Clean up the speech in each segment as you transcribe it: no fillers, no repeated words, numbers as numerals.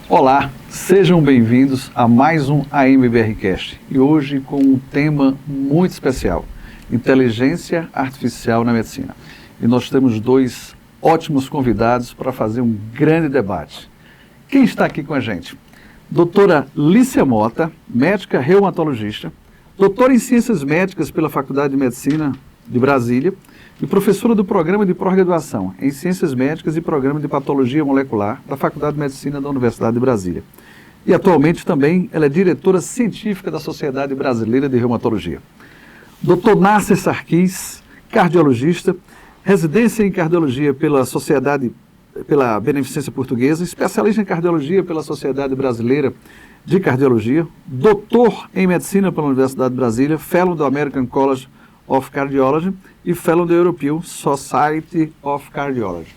Olá, sejam bem-vindos a mais um AMBRcast e hoje com um tema muito especial, inteligência artificial na medicina. E nós temos dois ótimos convidados para fazer um grande debate. Quem está aqui com a gente? Doutora Lícia Mota, médica reumatologista, doutora em Ciências Médicas pela Faculdade de Medicina de Brasília e professora do Programa de Pós-Graduação em Ciências Médicas e Programa de Patologia Molecular da Faculdade de Medicina da Universidade de Brasília. E atualmente também ela é diretora científica da Sociedade Brasileira de Reumatologia. Dr. Nasser Sarkis, cardiologista, residência em cardiologia pela Beneficência Portuguesa, especialista em cardiologia pela Sociedade Brasileira de Cardiologia, doutor em medicina pela Universidade de Brasília, fellow do American College of Cardiology e fellow da European Society of Cardiology.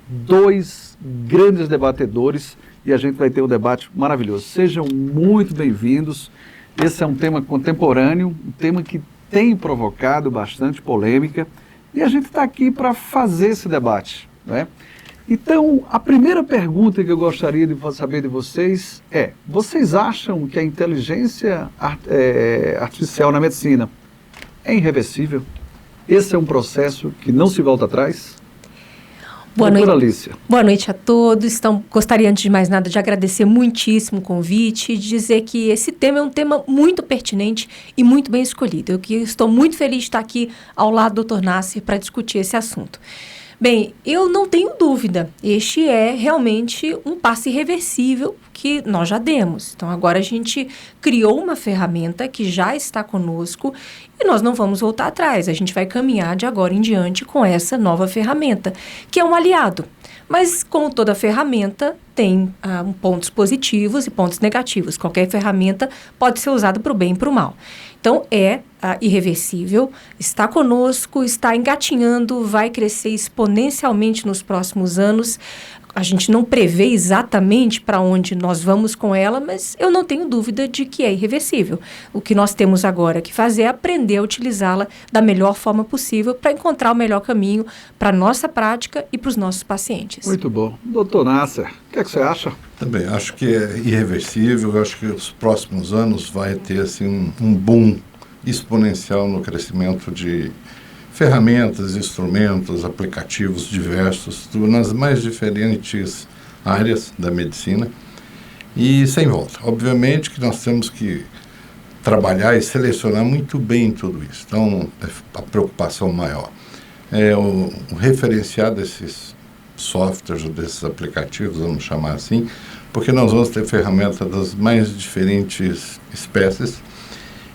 Dois grandes debatedores e a gente vai ter um debate maravilhoso. Sejam muito bem-vindos. Esse é um tema contemporâneo, um tema que tem provocado bastante polêmica e a gente está aqui para fazer esse debate, né? Então, a primeira pergunta que eu gostaria de saber de vocês é: vocês acham que a inteligência artificial na medicina é irreversível? Esse é um processo que não se volta atrás? Boa noite, Alicia. Boa noite a todos. Então, gostaria, antes de mais nada, de agradecer muitíssimo o convite e dizer que esse tema é um tema muito pertinente e muito bem escolhido. Eu estou muito feliz de estar aqui ao lado do Dr. Nasser para discutir esse assunto. Bem, eu não tenho dúvida, este é realmente um passo irreversível que nós já demos. Então, agora a gente criou uma ferramenta que já está conosco e nós não vamos voltar atrás. A gente vai caminhar de agora em diante com essa nova ferramenta, que é um aliado. Mas, como toda ferramenta, tem pontos positivos e pontos negativos. Qualquer ferramenta pode ser usada para o bem e para o mal. Então, é irreversível, está conosco, está engatinhando, vai crescer exponencialmente nos próximos anos. A gente não prevê exatamente para onde nós vamos com ela, mas eu não tenho dúvida de que é irreversível. O que nós temos agora que fazer é aprender a utilizá-la da melhor forma possível para encontrar o melhor caminho para a nossa prática e para os nossos pacientes. Muito bom. Doutor Nasser, o que é que você acha? Também acho que é irreversível. Eu acho que os próximos anos vai ter assim, um boom exponencial no crescimento de ferramentas, instrumentos, aplicativos diversos, nas mais diferentes áreas da medicina e sem volta. Obviamente que nós temos que trabalhar e selecionar muito bem tudo isso. Então, a preocupação maior é o referenciar desses softwares, desses aplicativos, vamos chamar assim, porque nós vamos ter ferramentas das mais diferentes espécies.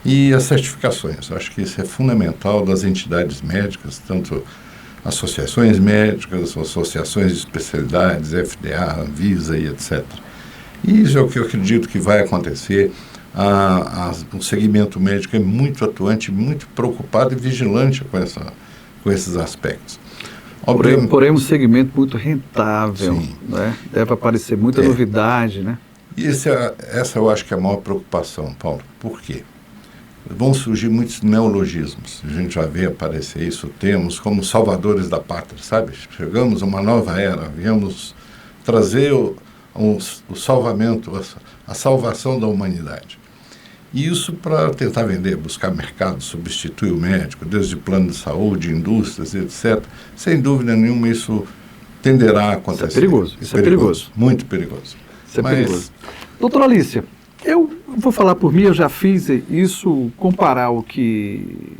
E as certificações, eu acho que isso é fundamental das entidades médicas, tanto associações médicas, associações de especialidades, FDA, Anvisa e etc. E isso é o que eu acredito que vai acontecer. O segmento médico é muito atuante, muito preocupado e vigilante com esses aspectos. Porém, um segmento muito rentável, né? Deve aparecer muita novidade, né? E essa eu acho que é a maior preocupação, Paulo. Por quê? Vão surgir muitos neologismos. A gente já vê aparecer isso, temos como salvadores da pátria, sabe? Chegamos a uma nova era, viemos trazer o salvamento, a salvação da humanidade. E isso para tentar vender, buscar mercado, substituir o médico, desde plano de saúde, indústrias, etc. Sem dúvida nenhuma, isso tenderá a acontecer. Isso é perigoso. Isso é perigoso. Muito perigoso. Isso é perigoso. Doutora Alicia, eu vou falar por mim, eu já fiz isso, comparar o que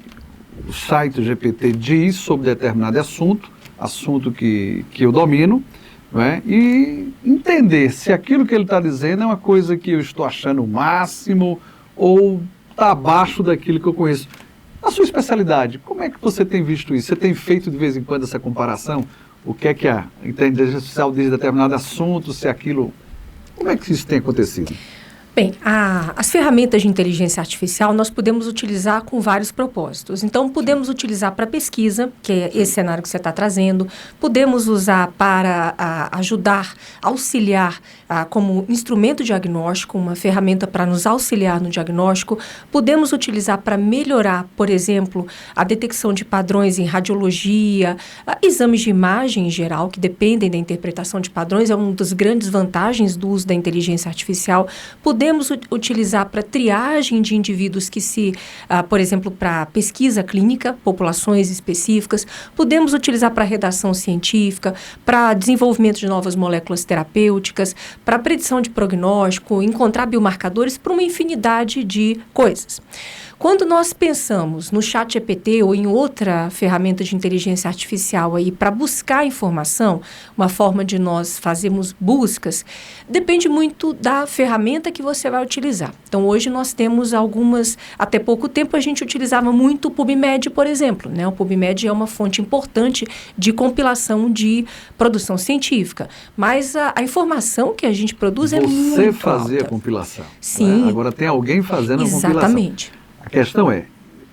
o site GPT diz sobre determinado assunto que eu domino, não é? E entender se aquilo que ele está dizendo é uma coisa que eu estou achando o máximo ou está abaixo daquilo que eu conheço. Na sua especialidade, como é que você tem visto isso? Você tem feito de vez em quando essa comparação? O que é que a inteligência artificial diz de determinado assunto, se aquilo... Como é que isso tem acontecido? Bem, as ferramentas de inteligência artificial nós podemos utilizar com vários propósitos. Então, podemos utilizar para pesquisa, que é esse cenário que você está trazendo. Podemos usar para ajudar, auxiliar como instrumento diagnóstico, uma ferramenta para nos auxiliar no diagnóstico. Podemos utilizar para melhorar, por exemplo, a detecção de padrões em radiologia, exames de imagem em geral, que dependem da interpretação de padrões. É uma das grandes vantagens do uso da inteligência artificial. Podemos utilizar para triagem de indivíduos que por exemplo, para pesquisa clínica, populações específicas. Podemos utilizar para redação científica, para desenvolvimento de novas moléculas terapêuticas, para predição de prognóstico, encontrar biomarcadores, para uma infinidade de coisas. Quando nós pensamos no ChatGPT ou em outra ferramenta de inteligência artificial aí para buscar informação, uma forma de nós fazermos buscas, depende muito da ferramenta que você vai utilizar. Então, hoje nós temos algumas, até pouco tempo a gente utilizava muito o PubMed, por exemplo, né? O PubMed é uma fonte importante de compilação de produção científica, mas a informação que a gente produz é muito alta. Você fazia a compilação. Sim. Né? Agora tem alguém fazendo a compilação. Exatamente. A questão é,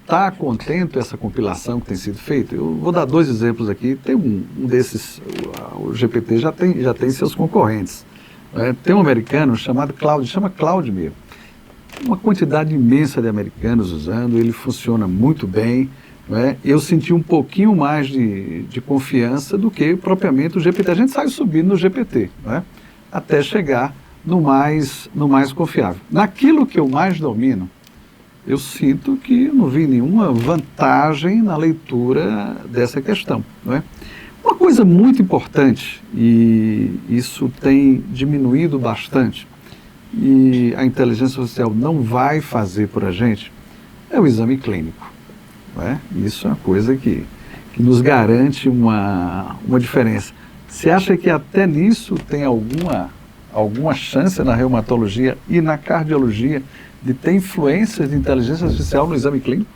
está contento essa compilação que tem sido feita? Eu vou dar 2 exemplos aqui. Tem um desses, o GPT já tem seus concorrentes. Né? Tem um americano chamado Claude, chama Claude mesmo. Uma quantidade imensa de americanos usando, ele funciona muito bem. Né? Eu senti um pouquinho mais de confiança do que propriamente o GPT. A gente sai subindo no GPT, né? Até chegar no mais confiável. Naquilo que eu mais domino, eu sinto que não vi nenhuma vantagem na leitura dessa questão. Não é? Uma coisa muito importante, e isso tem diminuído bastante, e a inteligência artificial não vai fazer por a gente, é o exame clínico. Não é? Isso é uma coisa que nos garante uma diferença. Você acha que até nisso tem alguma chance na reumatologia e na cardiologia de ter influência de inteligência artificial no exame clínico?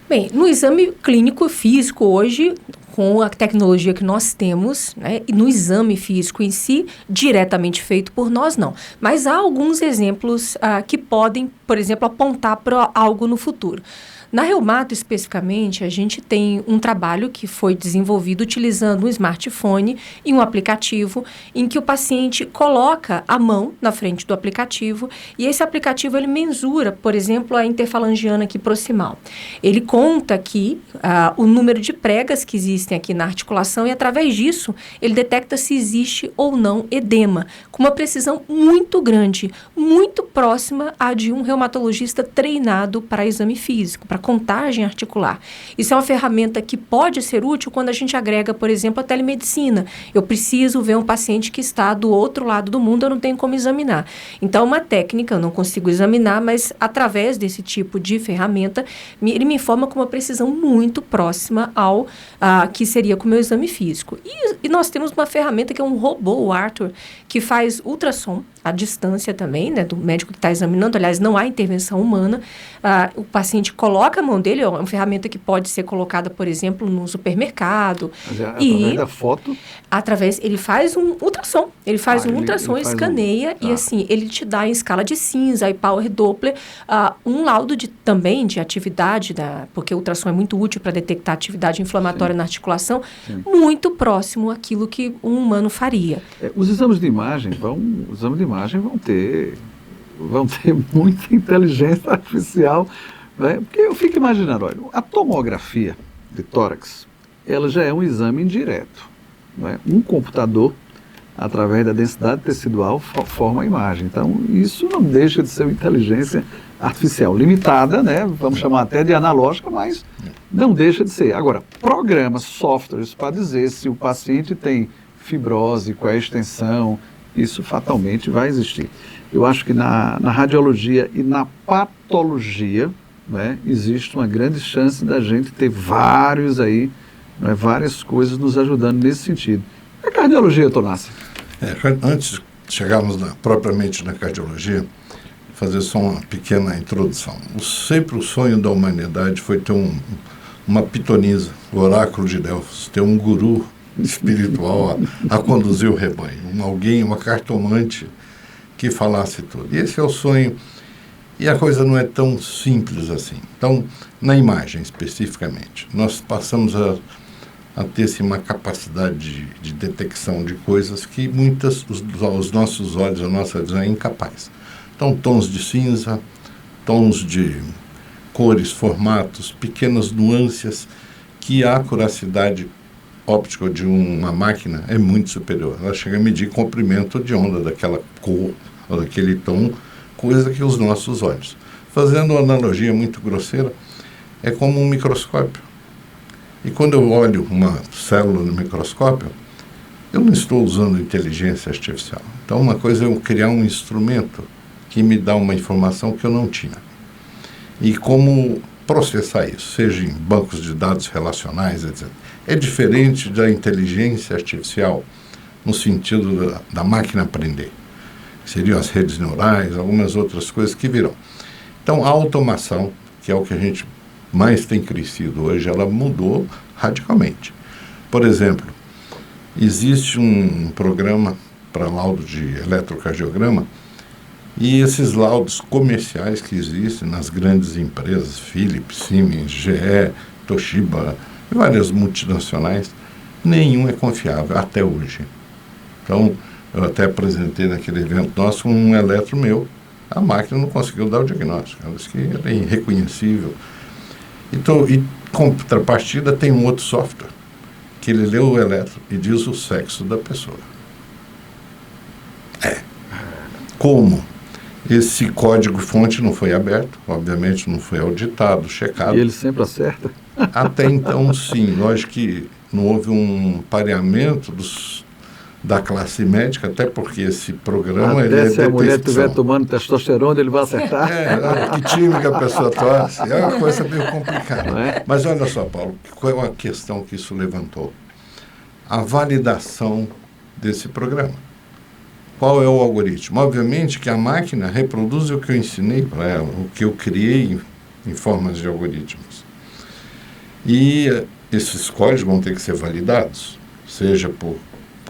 Bem, no exame clínico físico hoje, com a tecnologia que nós temos, né, e no exame físico em si, diretamente feito por nós, não. Mas há alguns exemplos que podem, por exemplo, apontar para algo no futuro. Na Reumato, especificamente, a gente tem um trabalho que foi desenvolvido utilizando um smartphone e um aplicativo em que o paciente coloca a mão na frente do aplicativo e esse aplicativo ele mensura, por exemplo, a interfalangiana aqui proximal. Ele conta aqui o número de pregas que existem aqui na articulação e, através disso, ele detecta se existe ou não edema, com uma precisão muito grande, muito próxima à de um reumatologista treinado para exame físico, para contagem articular. Isso é uma ferramenta que pode ser útil quando a gente agrega, por exemplo, a telemedicina. Eu preciso ver um paciente que está do outro lado do mundo, eu não tenho como examinar. Então, uma técnica, eu não consigo examinar, mas através desse tipo de ferramenta, ele me informa com uma precisão muito próxima ao que seria com o meu exame físico. E nós temos uma ferramenta que é um robô, o Arthur, que faz ultrassom à distância também, né, do médico que está examinando. Aliás, não há intervenção humana. O paciente coloca a mão dele, é uma ferramenta que pode ser colocada, por exemplo, no supermercado. Mas através da foto? Ele faz um ultrassom. Ele faz um ultrassom, escaneia e assim, ele te dá em escala de cinza e Power Doppler um laudo também de atividade, porque o ultrassom é muito útil para detectar atividade inflamatória na articulação, muito próximo àquilo que um humano faria. Os exames de imagem vão ter muita inteligência artificial, né? Porque eu fico imaginando, olha, a tomografia de tórax, ela já é um exame indireto, né? Um computador, através da densidade tecidual, forma a imagem. Então, isso não deixa de ser uma inteligência artificial limitada, né? Vamos chamar até de analógica, mas não deixa de ser. Agora, programas, softwares para dizer se o paciente tem fibrose, qual é a extensão, isso fatalmente vai existir. Eu acho que na radiologia e na patologia, né, existe uma grande chance da gente ter várias coisas nos ajudando nesse sentido. A cardiologia, Tonassi? Antes de chegarmos propriamente na cardiologia, fazer só uma pequena introdução. Sempre o sonho da humanidade foi ter uma pitonisa, o oráculo de Delfos, ter um guru espiritual a conduzir o rebanho, uma cartomante que falasse tudo. E esse é o sonho. E a coisa não é tão simples assim. Então, na imagem especificamente, nós passamos a ter assim, uma capacidade de detecção de coisas que os nossos olhos, a nossa visão é incapaz. Então, tons de cinza, tons de cores, formatos, pequenas nuances que a acuracidade óptica de uma máquina é muito superior. Ela chega a medir comprimento de onda daquela cor ou daquele tom, coisa que os nossos olhos. Fazendo uma analogia muito grosseira, é como um microscópio. E quando eu olho uma célula no microscópio, eu não estou usando inteligência artificial. Então, uma coisa é eu criar um instrumento que me dá uma informação que eu não tinha. E como processar isso, seja em bancos de dados relacionais, etc. É diferente da inteligência artificial no sentido da máquina aprender. Seriam as redes neurais, algumas outras coisas que virão. Então, a automação, que é o que a gente mais tem crescido hoje, ela mudou radicalmente. Por exemplo, existe um programa para laudo de eletrocardiograma e esses laudos comerciais que existem nas grandes empresas, Philips, Siemens, GE, Toshiba, várias multinacionais, nenhum é confiável até hoje. Então, eu até apresentei naquele evento nosso um eletro meu, a máquina não conseguiu dar o diagnóstico, ela disse que era irreconhecível. Então, e contrapartida tem um outro software, que ele lê o eletro e diz o sexo da pessoa. Como? Esse código-fonte não foi aberto, obviamente não foi auditado, checado. E ele sempre acerta? Até então, sim. Lógico que não houve um pareamento da classe médica, até porque esse programa... Até se a mulher estiver tomando testosterona, ele vai acertar? Que time que a pessoa torce. É uma coisa meio complicada. Não é? Mas olha só, Paulo, qual é a questão que isso levantou? A validação desse programa. Qual é o algoritmo? Obviamente que a máquina reproduz o que eu ensinei para ela, o que eu criei em formas de algoritmos. E esses códigos vão ter que ser validados, seja por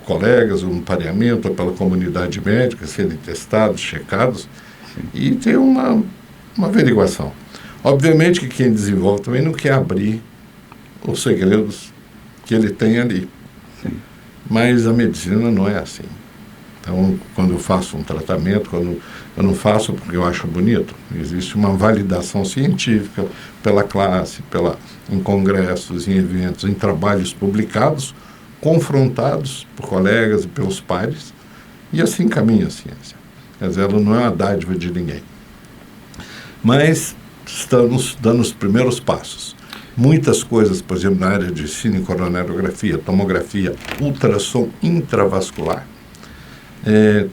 colegas, ou um pareamento, ou pela comunidade médica, serem testados, checados, e ter uma averiguação. Obviamente que quem desenvolve também não quer abrir os segredos que ele tem ali. Sim. Mas a medicina não é assim. Então, quando eu faço um tratamento, eu não faço porque eu acho bonito. Existe uma validação científica pela classe, em congressos, em eventos, em trabalhos publicados, confrontados por colegas e pelos pares, e assim caminha a ciência. Quer dizer, ela não é uma dádiva de ninguém. Mas estamos dando os primeiros passos. Muitas coisas, por exemplo, na área de cinecoronariografia, tomografia, ultrassom intravascular,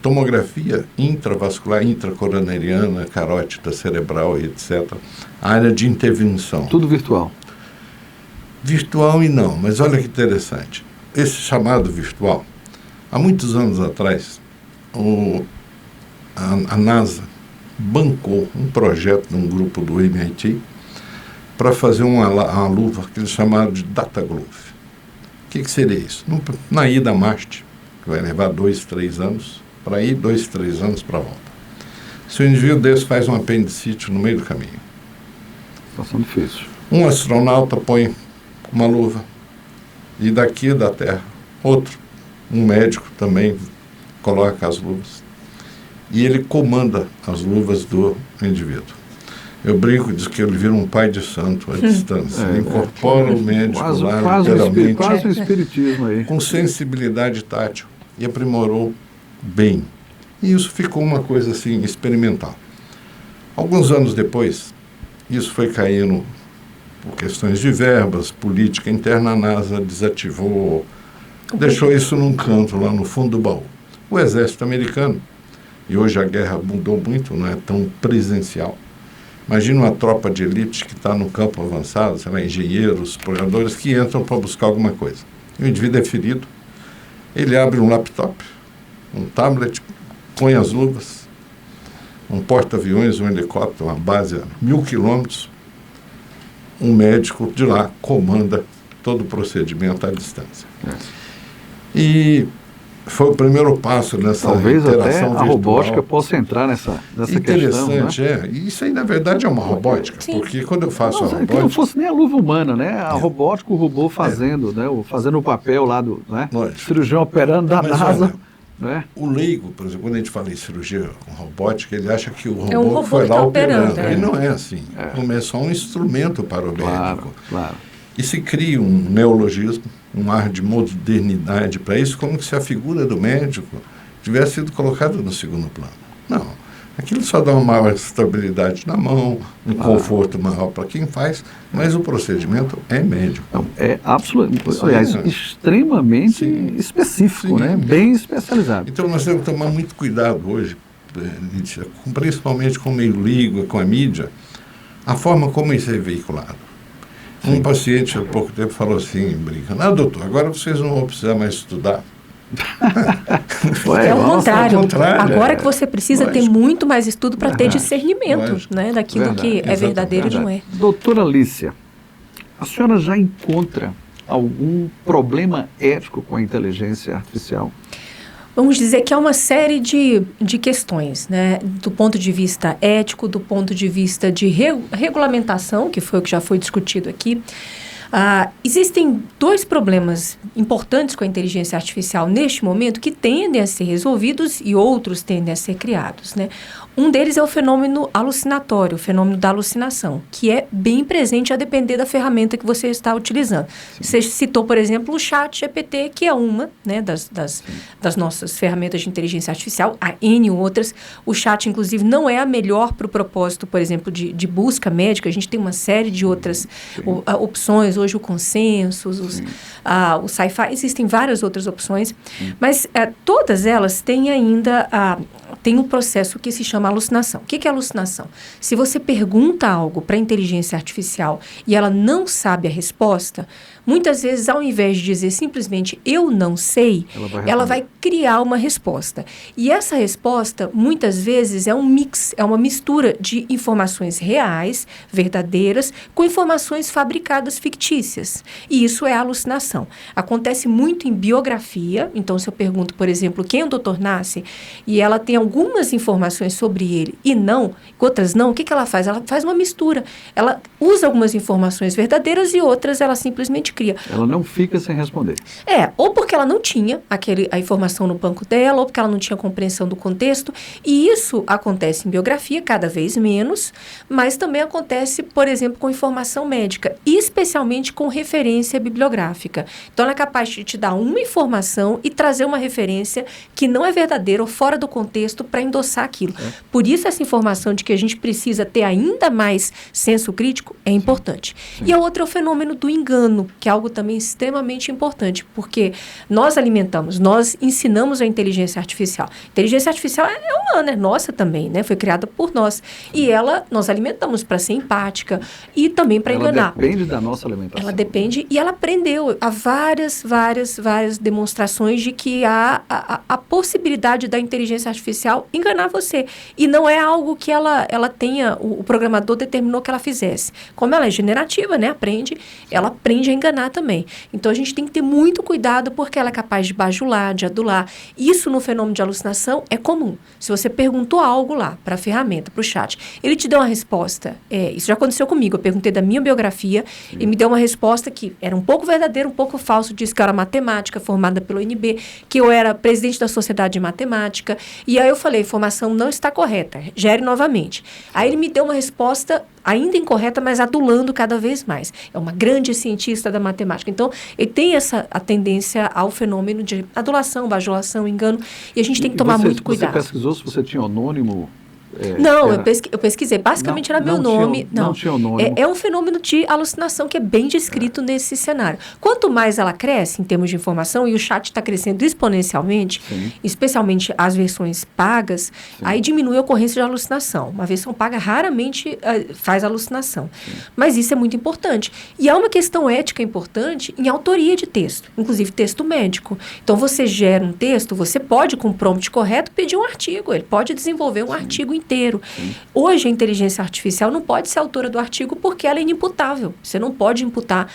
tomografia intravascular, intracoronariana, carótida cerebral, etc. A área de intervenção. Tudo virtual. Virtual e não, mas olha que interessante. Esse chamado virtual, há muitos anos atrás, a NASA bancou um projeto de um grupo do MIT para fazer uma luva que eles chamaram de Data Glove. O que seria isso? Na ida a Marte, que vai levar 2, 3 anos, para ir 2, 3 anos para volta. Se o indivíduo desse faz um apendicite no meio do caminho. Situação difícil. Um astronauta põe uma luva e daqui da Terra, outro, um médico também coloca as luvas e ele comanda as luvas do indivíduo. Eu brinco, diz que ele vira um pai de santo à distância. Ele incorpora o médico lá, literalmente. Quase um espiritismo aí. Com sensibilidade tátil. E aprimorou bem. E isso ficou uma coisa assim, experimental. Alguns anos depois, isso foi caindo por questões de verbas, política interna, a NASA desativou, deixou isso num canto, lá no fundo do baú. O exército americano, e hoje a guerra mudou muito, não é tão presencial. Imagina uma tropa de elite que está no campo avançado, sei lá, engenheiros, exploradores, que entram para buscar alguma coisa. E o indivíduo é ferido, ele abre um laptop, um tablet, põe as luvas, um porta-aviões, um helicóptero, uma base a 1.000 quilômetros, um médico de lá comanda todo o procedimento à distância. E foi o primeiro passo nessa Talvez até interação a virtual. robótica possa entrar nessa questão. Interessante, né? E isso aí, na verdade, é uma robótica. Sim. Porque quando eu faço a Nossa, robótica... que não fosse nem a luva humana, né? A robótica, o robô fazendo, né? Fazendo o papel lá do né? Cirurgião operando da Mas, NASA. olha, Né? o leigo, por exemplo, quando a gente fala em cirurgia com robótica, ele acha que o robô, É um robô foi que lá tá operando. operando, E não é assim. Como é só um instrumento para o médico. Claro. E se cria um neologismo, um ar de modernidade para isso, como se a figura do médico tivesse sido colocada no segundo plano. Não. Aquilo só dá uma maior estabilidade na mão, um conforto maior para quem faz, mas o procedimento é médico. Então, é absolutamente, Sim, aliás, extremamente específico, né? Bem especializado. Então nós temos que tomar muito cuidado hoje, Lídia, principalmente com o meio língua, com a mídia, a forma como isso é veiculado. Um paciente há pouco tempo falou assim, brincando, doutor, agora vocês não vão precisar mais estudar. É o contrário. Agora que você precisa Lógico. ter muito mais estudo para ter discernimento, Lógico. né, daquilo que é verdadeiro e não é. Doutora Alicia, a senhora já encontra algum problema ético com a inteligência artificial? Vamos dizer que há uma série de questões, né? Do ponto de vista ético, do ponto de vista de regulamentação, que foi o que já foi discutido aqui. Existem dois problemas importantes com a inteligência artificial neste momento que tendem a ser resolvidos e outros tendem a ser criados, né? Um deles é o fenômeno alucinatório, o fenômeno da alucinação, que é bem presente a depender da ferramenta que você está utilizando. Sim. Você citou, por exemplo, o ChatGPT, que é uma, né, das nossas ferramentas de inteligência artificial, há N outras. O chat, inclusive, não é a melhor para o propósito, por exemplo, de busca médica. A gente tem uma série de outras opções, hoje o Consensus, o Sci-Fi, existem várias outras opções, mas todas elas têm ainda tem um processo que se chama alucinação. O que é alucinação? Se você pergunta algo para a inteligência artificial e ela não sabe a resposta, muitas vezes, ao invés de dizer simplesmente eu não sei, ela vai criar uma resposta. E essa resposta, muitas vezes, é um mix, é uma mistura de informações reais, verdadeiras, com informações fabricadas fictícias. E isso é alucinação. Acontece muito em biografia. Então, se eu pergunto, por exemplo, quem é o Dr. Nassi, e ela tem algumas informações sobre ele e outras não, o que ela faz? Ela faz uma mistura. Ela usa algumas informações verdadeiras e outras ela simplesmente cria. Ela não fica sem responder. Ou porque ela não tinha a informação no banco dela, ou porque ela não tinha compreensão do contexto. E isso acontece em biografia cada vez menos, mas também acontece, por exemplo, com informação médica, e especialmente com referência bibliográfica. Então, ela é capaz de te dar uma informação e trazer uma referência que não é verdadeira ou fora do contexto para endossar aquilo. Por isso, essa informação de que a gente precisa ter ainda mais senso crítico é importante. Sim. E a outra é o fenômeno do engano, que é algo também extremamente importante, porque nós ensinamos a inteligência artificial. A inteligência artificial é humana, é nossa também, né? Foi criada por nós. E nós alimentamos para ser empática e também para enganar. Ela depende da nossa alimentação. Ela depende, e ela aprendeu. Há várias demonstrações de que há a possibilidade da inteligência artificial enganar você. E não é algo que ela tenha, o programador determinou que ela fizesse. Como ela é generativa, né? Ela aprende a enganar também. Então, a gente tem que ter muito cuidado porque ela é capaz de bajular, de adular. Isso no fenômeno de alucinação é comum. Se você perguntou algo lá para a ferramenta, para o chat, ele te deu uma resposta. Isso já aconteceu comigo. Eu perguntei da minha biografia e me deu uma resposta que era um pouco verdadeira, um pouco falso. Disse que eu era matemática, formada pelo UNB, que eu era presidente da Sociedade de Matemática. E aí eu falei, a informação não está correta, gere novamente. Aí ele me deu uma resposta ainda incorreta, mas adulando cada vez mais. É uma grande cientista da matemática. Então, ele tem a tendência ao fenômeno de adulação, bajulação, engano, e a gente tem que tomar muito cuidado. Você pesquisou se você tinha anônimo? Não, eu pesquisei. Basicamente era meu nome. Não tinha o nome. É um fenômeno de alucinação que é bem descrito nesse cenário. Quanto mais ela cresce em termos de informação, e o chat está crescendo exponencialmente, especialmente as versões pagas, aí diminui a ocorrência de alucinação. Uma versão paga raramente faz alucinação. Mas isso é muito importante. E há uma questão ética importante em autoria de texto, inclusive texto médico. Então, você gera um texto, você pode, com o prompt correto, pedir um artigo. Ele pode desenvolver um artigo inteiro inteiro. Hoje, a inteligência artificial não pode ser autora do artigo porque ela é inimputável. Você não pode imputar,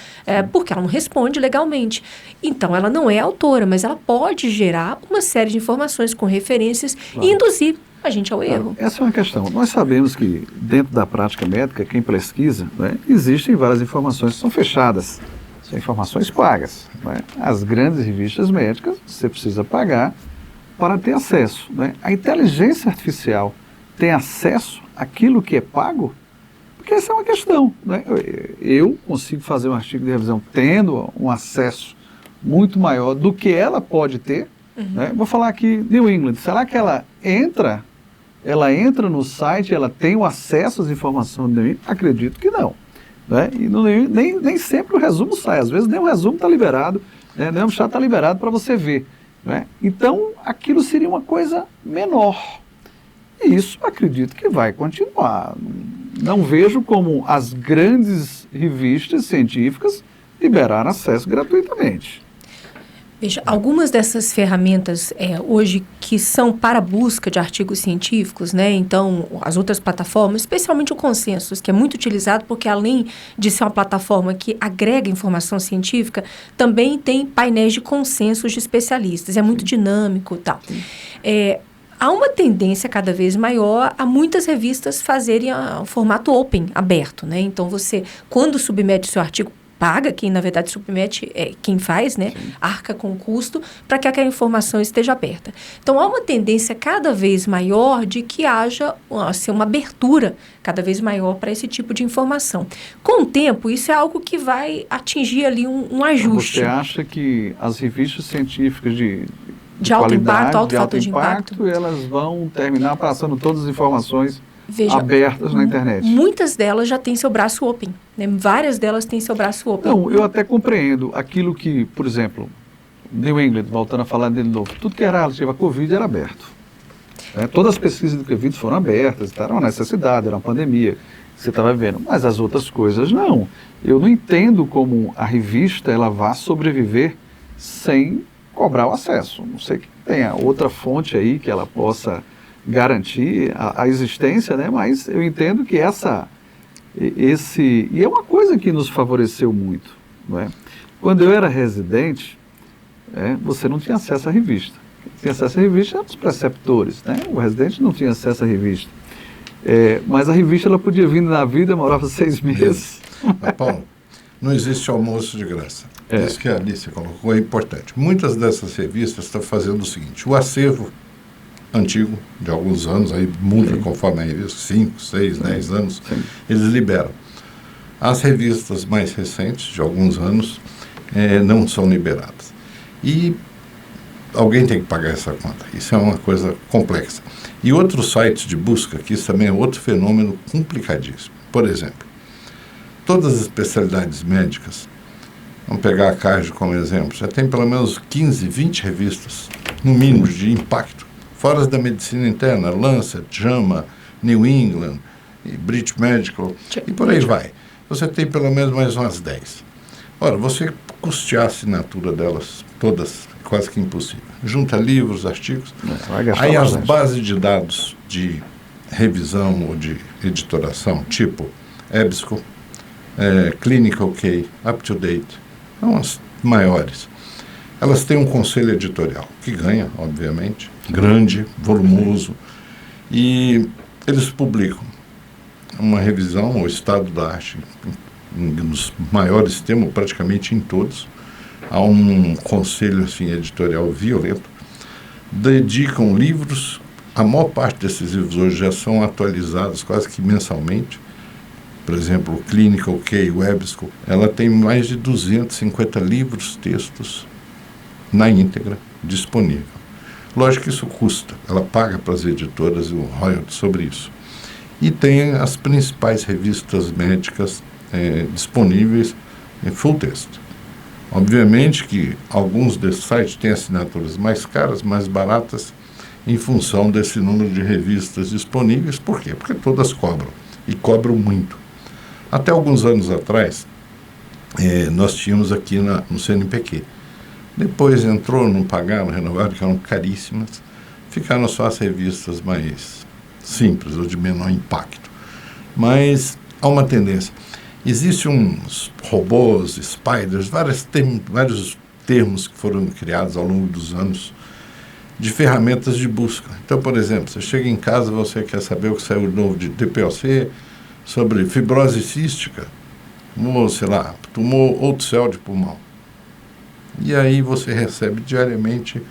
porque ela não responde legalmente. Então, ela não é autora, mas ela pode gerar uma série de informações com referências e induzir a gente ao erro. Essa é uma questão. Nós sabemos que, dentro da prática médica, quem pesquisa, né, existem várias informações que são fechadas. São informações pagas. Né? As grandes revistas médicas, você precisa pagar para ter acesso. Né? A inteligência artificial tem acesso àquilo que é pago? Porque essa é uma questão. Né? Eu consigo fazer um artigo de revisão tendo um acesso muito maior do que ela pode ter. Né? Vou falar aqui, New England, será que ela entra no site, ela tem o acesso às informações do New England? Acredito que não. Né? E nem sempre o resumo sai, às vezes nem o resumo está liberado, né? Nem o chat está liberado para você ver. Né? Então, aquilo seria uma coisa menor. E isso acredito que vai continuar. Não vejo como as grandes revistas científicas liberaram acesso gratuitamente. Veja, algumas dessas ferramentas hoje que são para busca de artigos científicos, né? Então, as outras plataformas, especialmente o Consensus, que é muito utilizado porque além de ser uma plataforma que agrega informação científica, também tem painéis de consensos de especialistas, é muito dinâmico e tal. Há uma tendência cada vez maior a muitas revistas fazerem o formato open, aberto, né? Então, você, quando submete o seu artigo, paga, quem na verdade submete é quem faz, né? Arca com o custo para que aquela informação esteja aberta. Então, há uma tendência cada vez maior de que haja assim, uma abertura cada vez maior para esse tipo de informação. Com o tempo, isso é algo que vai atingir ali um ajuste. Você acha que as revistas científicas de alto impacto, alto fator de impacto, elas vão terminar passando todas as informações abertas na internet? Muitas delas já têm seu braço open, né? Várias delas têm seu braço open. Não, eu até compreendo aquilo que, por exemplo, New England, voltando a falar dele de novo, tudo que era relativo à Covid era aberto. Todas as pesquisas de Covid foram abertas, era uma necessidade, era uma pandemia que você estava vendo, mas as outras coisas não. Eu não entendo como a revista ela vá sobreviver sem cobrar o acesso. Não sei que tenha outra fonte aí que ela possa garantir a existência, né? Mas eu entendo que e é uma coisa que nos favoreceu muito. Não é? Quando eu era residente, você não tinha acesso à revista. Quem tinha acesso à revista eram os preceptores, né? O residente não tinha acesso à revista. Mas a revista ela podia vir na vida, morava 6 meses. Mas, Paulo, não existe almoço de graça. Isso que a Alice colocou é importante. Muitas dessas revistas estão fazendo o seguinte: o acervo antigo, de alguns anos, aí muda conforme a revista, 5, 6, 10 anos, eles liberam. As revistas mais recentes, de alguns anos, não são liberadas. E alguém tem que pagar essa conta. Isso é uma coisa complexa. E outros sites de busca, que isso também é outro fenômeno complicadíssimo. Por exemplo, todas as especialidades médicas, vamos pegar a CARD como exemplo, já tem pelo menos 15, 20 revistas, no mínimo, de impacto. Fora as da medicina interna, Lancet, JAMA, New England, British Medical, e por aí vai. Você tem pelo menos mais umas 10. Ora, você custear a assinatura delas todas é quase que impossível. Junta livros, artigos, aí as bases de dados de revisão ou de editoração, tipo EBSCO, Clinical K, Up to Date, são as maiores. Elas têm um conselho editorial, que ganha, obviamente, grande, volumoso, e eles publicam uma revisão, o estado da arte, nos maiores temas, praticamente em todos. Há um conselho assim, editorial violento, dedicam livros, a maior parte desses livros hoje já são atualizados quase que mensalmente. Por exemplo, o Clinical K, o EBSCO, ela tem mais de 250 livros, textos, na íntegra, disponível. Lógico que isso custa, ela paga para as editoras o royalty sobre isso. E tem as principais revistas médicas disponíveis em full text. Obviamente que alguns desses sites têm assinaturas mais caras, mais baratas, em função desse número de revistas disponíveis. Por quê? Porque todas cobram, e cobram muito. Até alguns anos atrás, nós tínhamos aqui no CNPq. Depois entrou, não pagaram, renovaram, que eram caríssimas. Ficaram só as revistas mais simples ou de menor impacto. Mas há uma tendência. Existem uns robôs, spiders, vários termos que foram criados ao longo dos anos de ferramentas de busca. Então, por exemplo, você chega em casa, você quer saber o que saiu novo de DPOC, sobre fibrose cística, sei lá, tumor ou céu de pulmão. E aí você recebe diariamente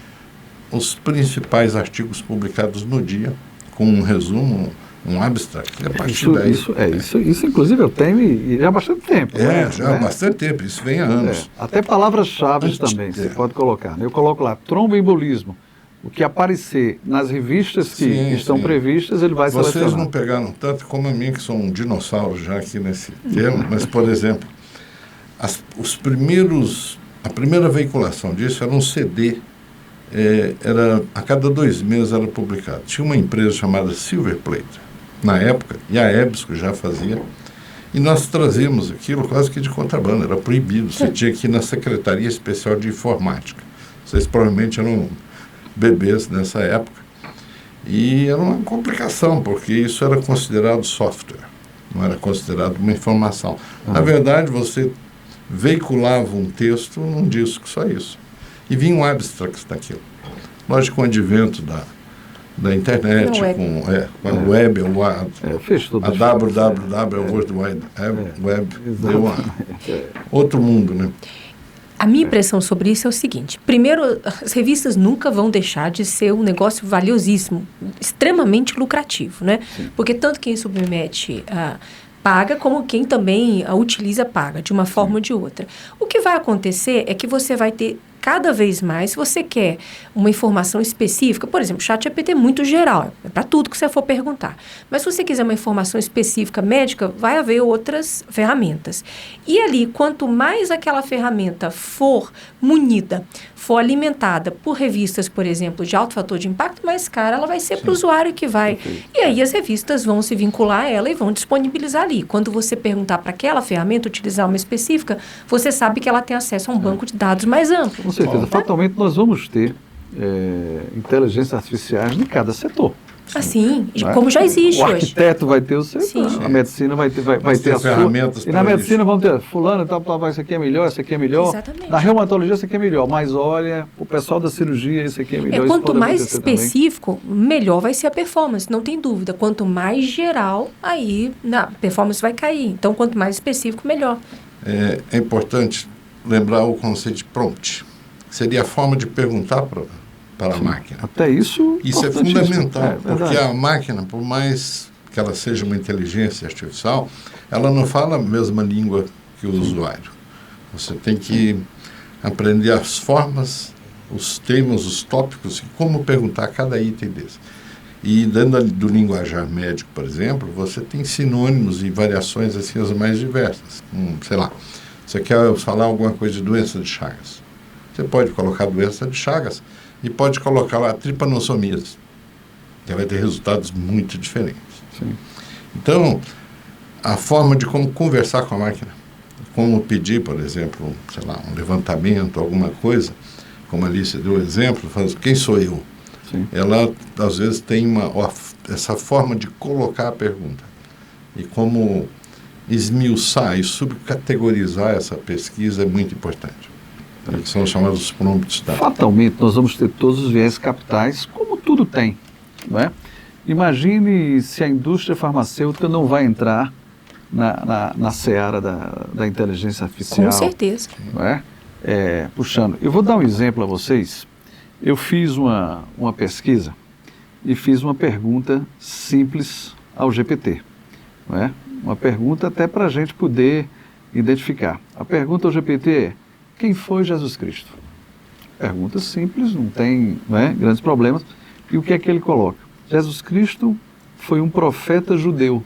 os principais artigos publicados no dia, com um resumo, um abstract. E a partir daí, isso inclusive eu tenho e já há bastante tempo. Já há bastante tempo, isso vem há anos. Até palavras-chave também, você pode colocar. Eu coloco lá, tromboembolismo. O que aparecer nas revistas que estão previstas, ele vai selecionar. Vocês não pegaram tanto como a mim, que sou um dinossauro já aqui nesse termo, mas, por exemplo, a primeira veiculação disso era um CD, a cada 2 meses era publicado. Tinha uma empresa chamada Silverplate, na época, e a EBSCO já fazia, e nós trazíamos aquilo quase que de contrabando, era proibido. Você tinha que ir na Secretaria Especial de Informática. Vocês provavelmente eram bebês nessa época, e era uma complicação, porque isso era considerado software, não era considerado uma informação. Na verdade, você veiculava um texto num disco, só isso, e vinha um abstract daquilo. Lógico, com o advento da internet, com a web, a www, o World Wide Web, deu outro mundo, né? A minha impressão sobre isso é o seguinte. Primeiro, as revistas nunca vão deixar de ser um negócio valiosíssimo, extremamente lucrativo, né? Sim. Porque tanto quem submete paga, como quem também a utiliza paga, de uma forma ou de outra. O que vai acontecer é que você vai ter cada vez mais, se você quer uma informação específica, por exemplo, o ChatGPT é muito geral, é para tudo que você for perguntar. Mas se você quiser uma informação específica médica, vai haver outras ferramentas. E ali, quanto mais aquela ferramenta for munida, for alimentada por revistas, por exemplo, de alto fator de impacto, mais cara ela vai ser para o usuário que vai. E aí as revistas vão se vincular a ela e vão disponibilizar ali. Quando você perguntar para aquela ferramenta, utilizar uma específica, você sabe que ela tem acesso a um banco de dados mais amplo. Com certeza. Fatalmente, nós vamos ter inteligências artificiais em cada setor. Assim, como já existe hoje. O arquiteto vai ter o seu, a medicina vai ter a sua. E na medicina vamos ter fulano, isso aqui é melhor, isso aqui é melhor. Exatamente. Na reumatologia, isso aqui é melhor. Mas olha, o pessoal da cirurgia, isso aqui é melhor. Quanto mais específico, melhor vai ser a performance, não tem dúvida. Quanto mais geral, aí a performance vai cair. Então, quanto mais específico, melhor. É importante lembrar o conceito de prompt. Seria a forma de perguntar para a máquina. Até isso é fundamental, porque a máquina, por mais que ela seja uma inteligência artificial, ela não fala a mesma língua que o usuário. Você tem que aprender as formas, os termos, os tópicos e como perguntar cada item desse. E dentro do linguajar médico, por exemplo, você tem sinônimos e variações assim as mais diversas. Sei lá, você quer falar alguma coisa de doença de Chagas. Você pode colocar doença de Chagas e pode colocar lá tripanossomíase, que vai ter resultados muito diferentes. Sim. Então, a forma de como conversar com a máquina, como pedir, por exemplo, sei lá, um levantamento, alguma coisa, como a Alice deu o exemplo, faz, quem sou eu? Sim. Ela, às vezes, tem essa forma de colocar a pergunta. E como esmiuçar e subcategorizar essa pesquisa é muito importante. Que são chamados prompts. Fatalmente, nós vamos ter todos os viés capitais, como tudo tem. Não é? Imagine se a indústria farmacêutica não vai entrar na seara da inteligência artificial. Com certeza. Não é? Puxando, eu vou dar um exemplo a vocês. Eu fiz uma pesquisa e fiz uma pergunta simples ao GPT. Não é? Uma pergunta até para a gente poder identificar. A pergunta ao GPT é: quem foi Jesus Cristo? Pergunta simples, não tem grandes problemas. E o que é que ele coloca? Jesus Cristo foi um profeta judeu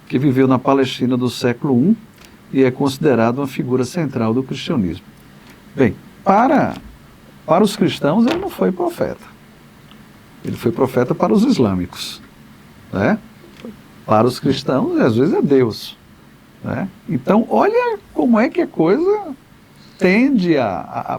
que viveu na Palestina do século I e é considerado uma figura central do cristianismo. Bem, para os cristãos ele não foi profeta. Ele foi profeta para os islâmicos. Né? Para os cristãos, às vezes, é Deus. Né? Então, olha como é que a coisa tende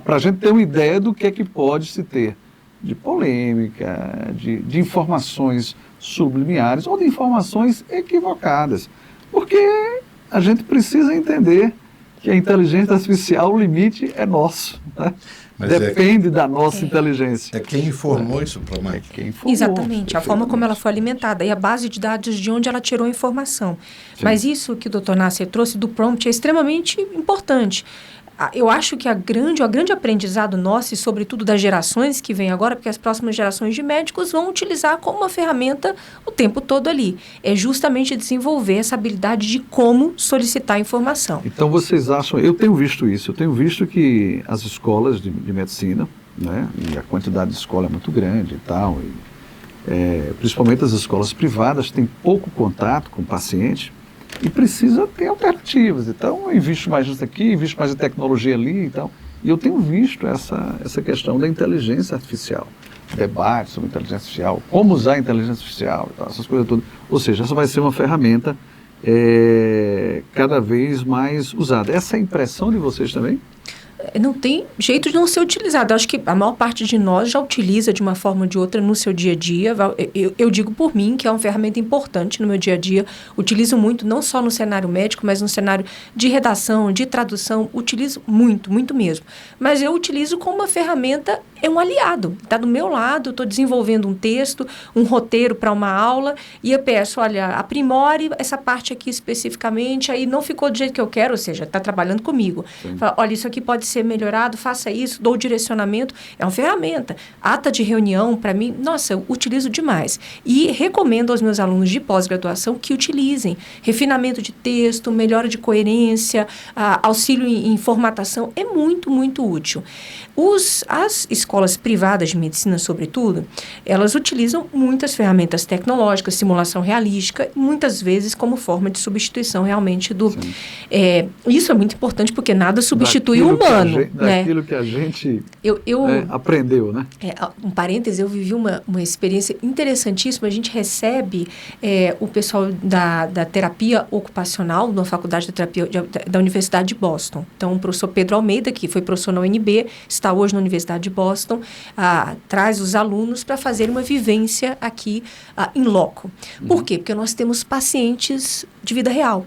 para a gente ter uma ideia do que é que pode se ter de polêmica, de informações subliminares ou de informações equivocadas. Porque a gente precisa entender que a inteligência artificial, o limite é nosso, né? Depende da nossa inteligência. É quem informou isso para a máquina. Quem informou. Exatamente, a forma como ela foi alimentada e a base de dados de onde ela tirou a informação. Sim. Mas isso que o Dr. Nasser trouxe do prompt é extremamente importante. Eu acho que o grande aprendizado nosso, e sobretudo das gerações que vêm agora, porque as próximas gerações de médicos vão utilizar como uma ferramenta o tempo todo ali, é justamente desenvolver essa habilidade de como solicitar informação. Então vocês acham, eu tenho visto isso, eu tenho visto que as escolas de medicina, né, e a quantidade de escola é muito grande e tal, principalmente as escolas privadas têm pouco contato com o paciente, e precisa ter alternativas. Então, eu invisto mais nisso aqui, invisto mais em tecnologia ali e tal. E eu tenho visto essa questão da inteligência artificial, debate sobre inteligência artificial, como usar a inteligência artificial e tal, essas coisas todas. Ou seja, essa vai ser uma ferramenta cada vez mais usada. Essa é a impressão de vocês também? Não tem jeito de não ser utilizado. Eu acho que a maior parte de nós já utiliza de uma forma ou de outra no seu dia a dia. Eu digo por mim que é uma ferramenta importante no meu dia a dia. Utilizo muito, não só no cenário médico, mas no cenário de redação, de tradução. Utilizo muito, muito mesmo. Mas eu utilizo como uma ferramenta, é um aliado. Está do meu lado, estou desenvolvendo um texto, um roteiro para uma aula, e eu peço, olha, aprimore essa parte aqui especificamente, aí não ficou do jeito que eu quero, ou seja, está trabalhando comigo. Fala, olha, isso aqui pode ser melhorado, faça isso, dou direcionamento. É uma ferramenta. Ata de reunião, para mim, nossa, eu utilizo demais. E recomendo aos meus alunos de pós-graduação que utilizem. Refinamento de texto, melhora de coerência, auxílio em formatação, é muito, muito útil. As escolas privadas de medicina, sobretudo, elas utilizam muitas ferramentas tecnológicas, simulação realística, muitas vezes como forma de substituição realmente do... isso é muito importante porque nada substitui o humano. Daquilo que a gente aprendeu, né? Um parêntese, eu vivi uma experiência interessantíssima. A gente recebe o pessoal da terapia ocupacional, na Faculdade de Terapia da Universidade de Boston. Então, o professor Pedro Almeida, que foi professor na UNB, está hoje na Universidade de Boston, traz os alunos para fazer uma vivência aqui em loco. Por quê? Porque nós temos pacientes de vida real.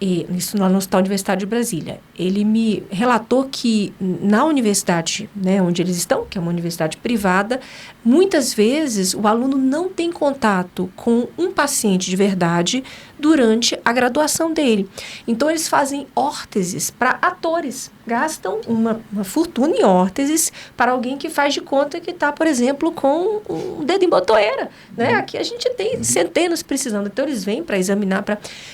Isso lá no Hospital Universitário de Brasília. Ele me relatou que na universidade, né, onde eles estão, que é uma universidade privada, muitas vezes o aluno não tem contato com um paciente de verdade durante a graduação dele. Então, eles fazem órteses para atores. Gastam uma fortuna em órteses para alguém que faz de conta que está, por exemplo, com um dedo em botoeira. Né? Aqui a gente tem centenas precisando. Então, eles vêm para examinar.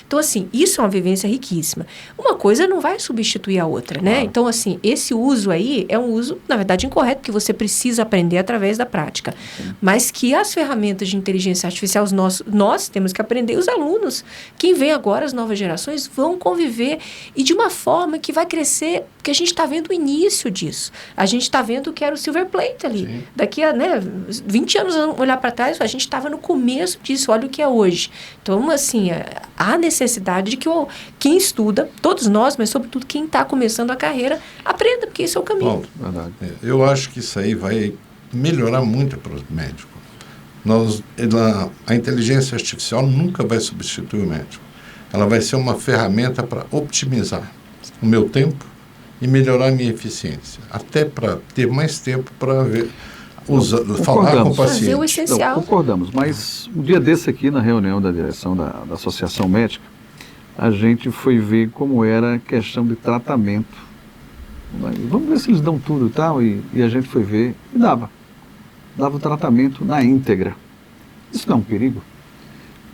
Então, assim, isso é uma vivência riquíssima. Uma coisa não vai substituir a outra, né? Claro. Então, assim, esse uso aí é um uso, na verdade, incorreto, que você precisa aprender através da prática. Sim. Mas que as ferramentas de inteligência artificial, nós temos que aprender, os alunos, quem vem agora, as novas gerações, vão conviver e de uma forma que vai crescer, porque a gente está vendo o início disso. A gente está vendo o que era o Silver Plate ali. Sim. Daqui a 20 anos, olhar para trás, a gente estava no começo disso, olha o que é hoje. Então, assim, há necessidade de que quem estuda, todos nós, mas sobretudo quem está começando a carreira, aprenda, porque esse é o caminho. Bom, eu acho que isso aí vai melhorar muito para os médicos. A inteligência artificial nunca vai substituir o médico. Ela vai ser uma ferramenta para optimizar o meu tempo e melhorar a minha eficiência. Até para ter mais tempo para falar com o paciente. Fazer o essencial. Concordamos, mas um dia desse aqui, na reunião da direção da Associação Médica, a gente foi ver como era a questão de tratamento. Vamos ver se eles dão tudo e tal, e a gente foi ver e dava o tratamento na íntegra. Isso não é um perigo,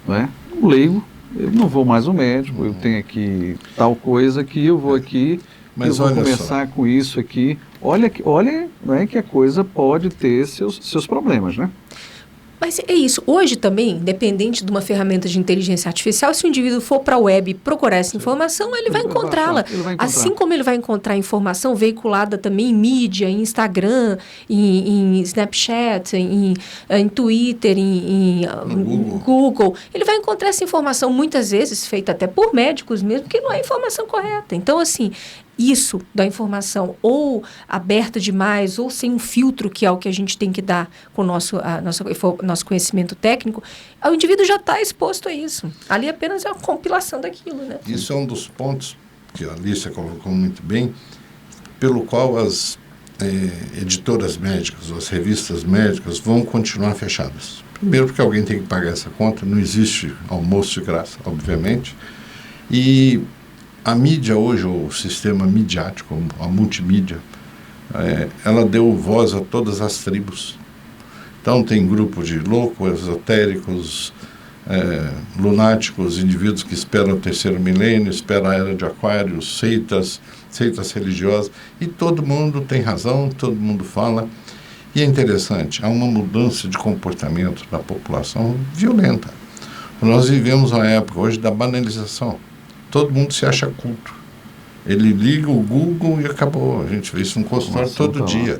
não é? Um leigo, eu não vou mais ao médico, eu tenho aqui tal coisa que eu vou aqui, mas eu vou começar com isso aqui. Olha, não é que a coisa pode ter seus problemas, né? Mas é isso. Hoje também, independente de uma ferramenta de inteligência artificial, se o indivíduo for para a web procurar essa informação, ele vai encontrá-la. Assim como ele vai encontrar informação veiculada também em mídia, em Instagram, em Snapchat, em Twitter, em Google. Ele vai encontrar essa informação muitas vezes feita até por médicos mesmo, que não é informação correta. Então, assim, isso da informação ou aberta demais ou sem um filtro, que é o que a gente tem que dar com o nosso conhecimento técnico, o indivíduo já está exposto a isso. Ali apenas é uma compilação daquilo, né? Isso é um dos pontos que a Alicia colocou muito bem, pelo qual as editoras médicas, as revistas médicas vão continuar fechadas. Primeiro porque alguém tem que pagar essa conta, não existe almoço de graça, obviamente. E a mídia hoje, o sistema midiático, a multimídia, ela deu voz a todas as tribos. Então tem grupo de loucos, esotéricos, lunáticos, indivíduos que esperam o terceiro milênio, esperam a era de Aquário, seitas religiosas, e todo mundo tem razão, todo mundo fala. E é interessante, há uma mudança de comportamento da população violenta. Nós vivemos uma época hoje da banalização. Todo mundo se acha culto. Ele liga o Google e acabou. A gente vê isso no consultório todo dia.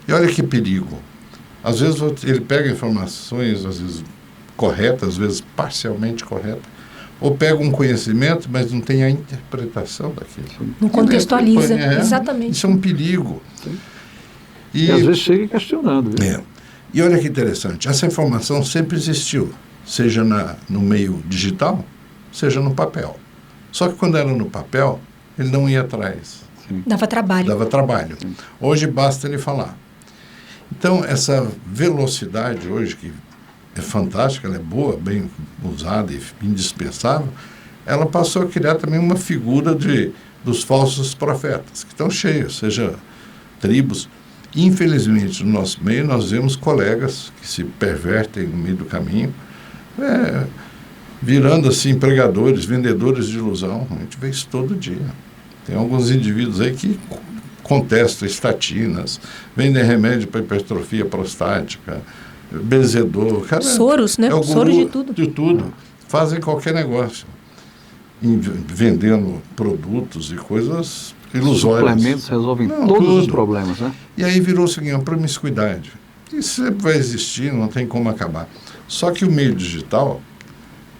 E olha que perigo. Às vezes ele pega informações, às vezes corretas, às vezes parcialmente corretas, ou pega um conhecimento, mas não tem a interpretação daquilo. Não contextualiza, exatamente. Isso é um perigo. E às vezes chega questionando. E olha que interessante, essa informação sempre existiu, seja no meio digital, seja no papel. Só que quando era no papel, ele não ia atrás. Sim. Dava trabalho. Sim. Hoje basta ele falar. Então, essa velocidade hoje, que é fantástica, ela é boa, bem usada e indispensável, ela passou a criar também uma figura dos falsos profetas, que estão cheios, seja tribos. Infelizmente, no nosso meio, nós vemos colegas que se pervertem no meio do caminho, virando assim pregadores, vendedores de ilusão. A gente vê isso todo dia. Tem alguns indivíduos aí que contestam estatinas, vendem remédio para hipertrofia prostática, benzedor. Cara, soros, né? Soros de tudo. De tudo. Fazem qualquer negócio. Vendendo produtos e coisas ilusórias. Suplementos resolvem todos os problemas, né? E aí virou o seguinte, uma promiscuidade. Isso sempre vai existir, não tem como acabar. Só que o meio digital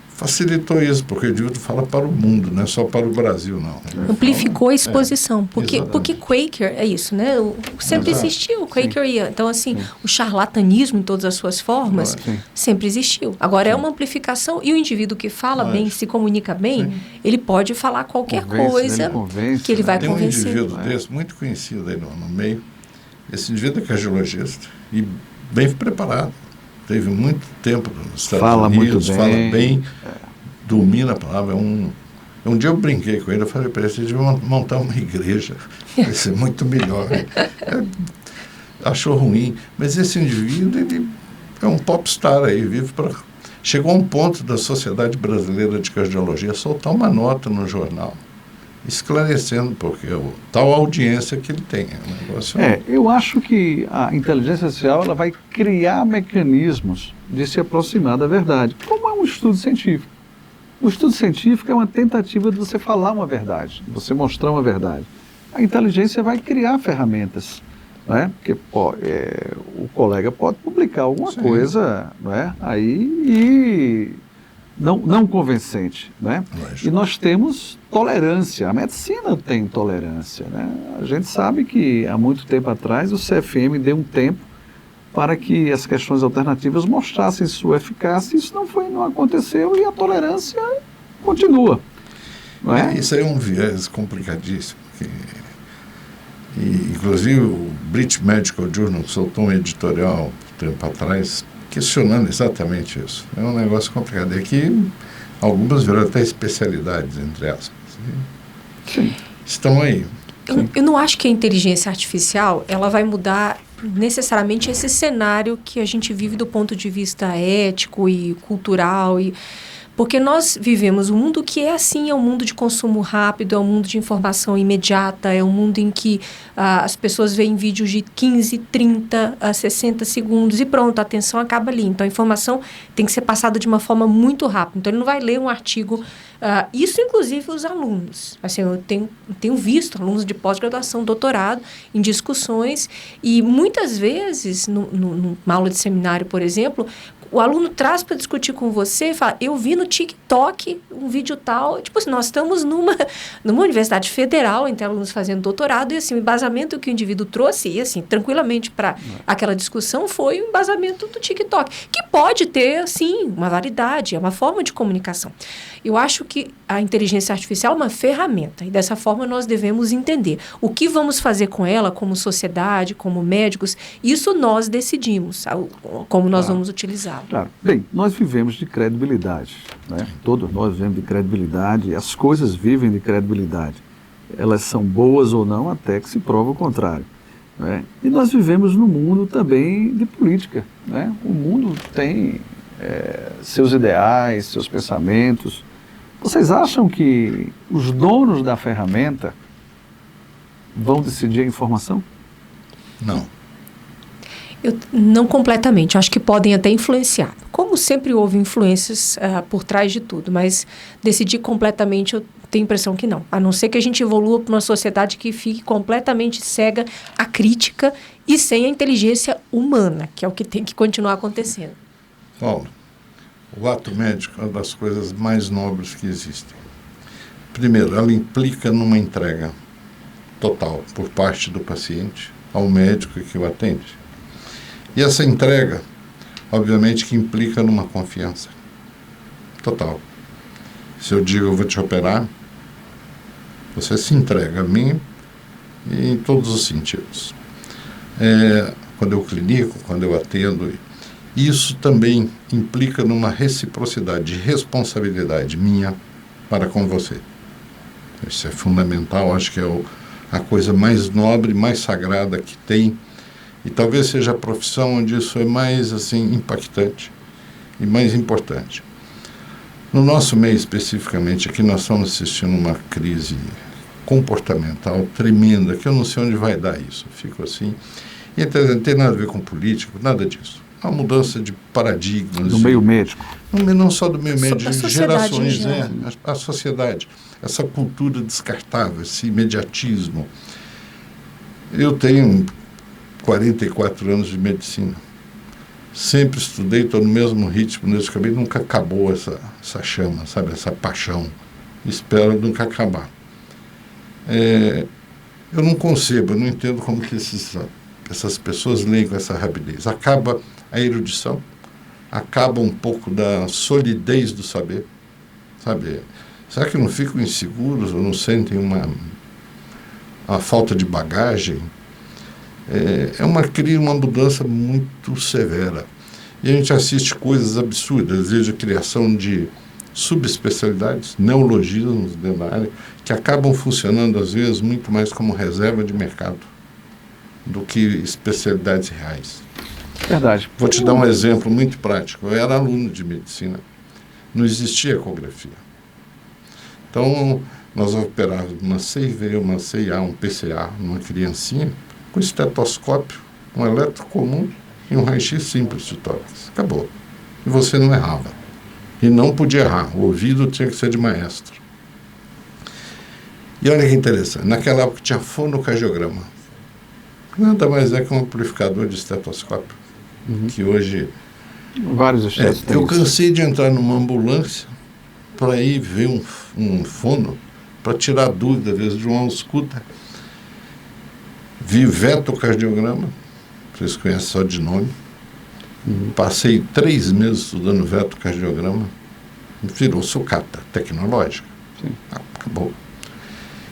facilitou isso, porque o indivíduo fala para o mundo, não é só para o Brasil, não. Amplificou a exposição, porque Quaker é isso, né? Sempre existiu o Quakeria. Então, assim, o charlatanismo em todas as suas formas sempre existiu. Agora é uma amplificação e o indivíduo que fala bem, se comunica bem, ele pode falar qualquer coisa que ele vai convencer. Tem um indivíduo desse, muito conhecido aí no meio. Esse indivíduo é cardiologista e bem preparado. Teve muito tempo nos Estados Unidos, fala bem, domina a palavra. Um dia eu brinquei com ele, eu falei para ele, você devia montar uma igreja, vai ser muito melhor. Achou ruim, mas esse indivíduo, ele é um popstar aí, chegou a um ponto da Sociedade Brasileira de Cardiologia soltar uma nota no jornal, esclarecendo porque tal audiência que ele tem. Eu acho que a inteligência artificial ela vai criar mecanismos de se aproximar da verdade, como é um estudo científico. O estudo científico é uma tentativa de você falar uma verdade, de você mostrar uma verdade. A inteligência vai criar ferramentas, não é? Porque o colega pode publicar alguma coisa, não é? Aí e não convincente, né? E nós temos tolerância, a medicina tem tolerância, né? A gente sabe que há muito tempo atrás o CFM deu um tempo para que as questões alternativas mostrassem sua eficácia, isso não aconteceu e a tolerância continua, não é? Isso aí é um viés complicadíssimo, inclusive o British Medical Journal soltou um editorial tempo atrás questionando exatamente isso. É um negócio complicado. É que algumas viram até especialidades, entre aspas. Sim. Estão aí. Eu não acho que a inteligência artificial ela vai mudar necessariamente esse cenário que a gente vive do ponto de vista ético e cultural. Porque nós vivemos um mundo que é assim, é um mundo de consumo rápido, é um mundo de informação imediata, é um mundo em que as pessoas veem vídeos de 15, 30, 60 segundos e pronto, a atenção acaba ali. Então, a informação tem que ser passada de uma forma muito rápida. Então, ele não vai ler um artigo Isso, inclusive, os alunos. Assim, eu tenho visto alunos de pós-graduação, doutorado, em discussões, e muitas vezes, numa aula de seminário, por exemplo, o aluno traz para discutir com você e fala, eu vi no TikTok um vídeo tal, tipo assim, nós estamos numa universidade federal, entre alunos fazendo doutorado, e assim, o embasamento que o indivíduo trouxe, e assim, tranquilamente para aquela discussão, foi o embasamento do TikTok, que pode ter, sim, uma validade, é uma forma de comunicação. Eu acho que a inteligência artificial é uma ferramenta, e dessa forma nós devemos entender o que vamos fazer com ela, como sociedade, como médicos, isso nós decidimos, como nós vamos utilizar. Claro. Bem, nós vivemos de credibilidade, né? Todos nós vivemos de credibilidade, as coisas vivem de credibilidade. Elas são boas ou não, até que se prova o contrário, né? E nós vivemos num mundo também de política, né? O mundo tem seus ideais, seus pensamentos. Vocês acham que os donos da ferramenta vão decidir a informação? Não. Não completamente, acho que podem até influenciar. Como sempre houve influências por trás de tudo, mas decidir completamente eu tenho a impressão que não. A não ser que a gente evolua para uma sociedade que fique completamente cega à crítica e sem a inteligência humana, que é o que tem que continuar acontecendo. Paulo, o ato médico é uma das coisas mais nobres que existem. Primeiro, ela implica numa entrega total por parte do paciente ao médico que o atende. E essa entrega, obviamente, que implica numa confiança total. Se eu digo, eu vou te operar, você se entrega a mim em todos os sentidos. Quando eu clinico, quando eu atendo, isso também implica numa reciprocidade, de responsabilidade minha para com você. Isso é fundamental, acho que é a coisa mais nobre, mais sagrada que tem. E talvez seja a profissão onde isso é mais assim, impactante e mais importante. No nosso meio, especificamente, aqui nós estamos assistindo uma crise comportamental tremenda, que eu não sei onde vai dar isso. Fico assim. E não tem nada a ver com político, nada disso. É uma mudança de paradigmas. Do meio médico. Não só do meio médico, de gerações. A sociedade. Essa cultura descartável, esse imediatismo. Eu tenho 44 anos de medicina. Sempre estudei, estou no mesmo ritmo nesse caminho, nunca acabou essa chama, sabe, essa paixão. Espero nunca acabar. Eu não concebo, eu não entendo como que essas pessoas leem com essa rapidez. Acaba a erudição, acaba um pouco da solidez do saber, sabe? Será que não ficam inseguros ou não sentem uma falta de bagagem? Uma mudança muito severa. E a gente assiste coisas absurdas, desde a criação de subespecialidades, neologismos dentro da área, que acabam funcionando, às vezes, muito mais como reserva de mercado do que especialidades reais. Verdade. Vou te dar um exemplo muito prático. Eu era aluno de medicina. Não existia ecografia. Então, nós operávamos uma CIV, uma CIA, um PCA, numa criancinha, com estetoscópio, um eletro comum e um raio-x simples de tórax. Acabou. E você não errava. E não podia errar. O ouvido tinha que ser de maestro. E olha que interessante. Naquela época tinha fonocardiograma. Nada mais é que um amplificador de estetoscópio. Que hoje... Vários estetos. Eu cansei de entrar numa ambulância para ir ver um fono, para tirar dúvida, às vezes, de uma ausculta. Vi vetocardiograma, vocês conhecem só de nome. Passei 3 meses estudando vetocardiograma, virou sucata tecnológica. Acabou.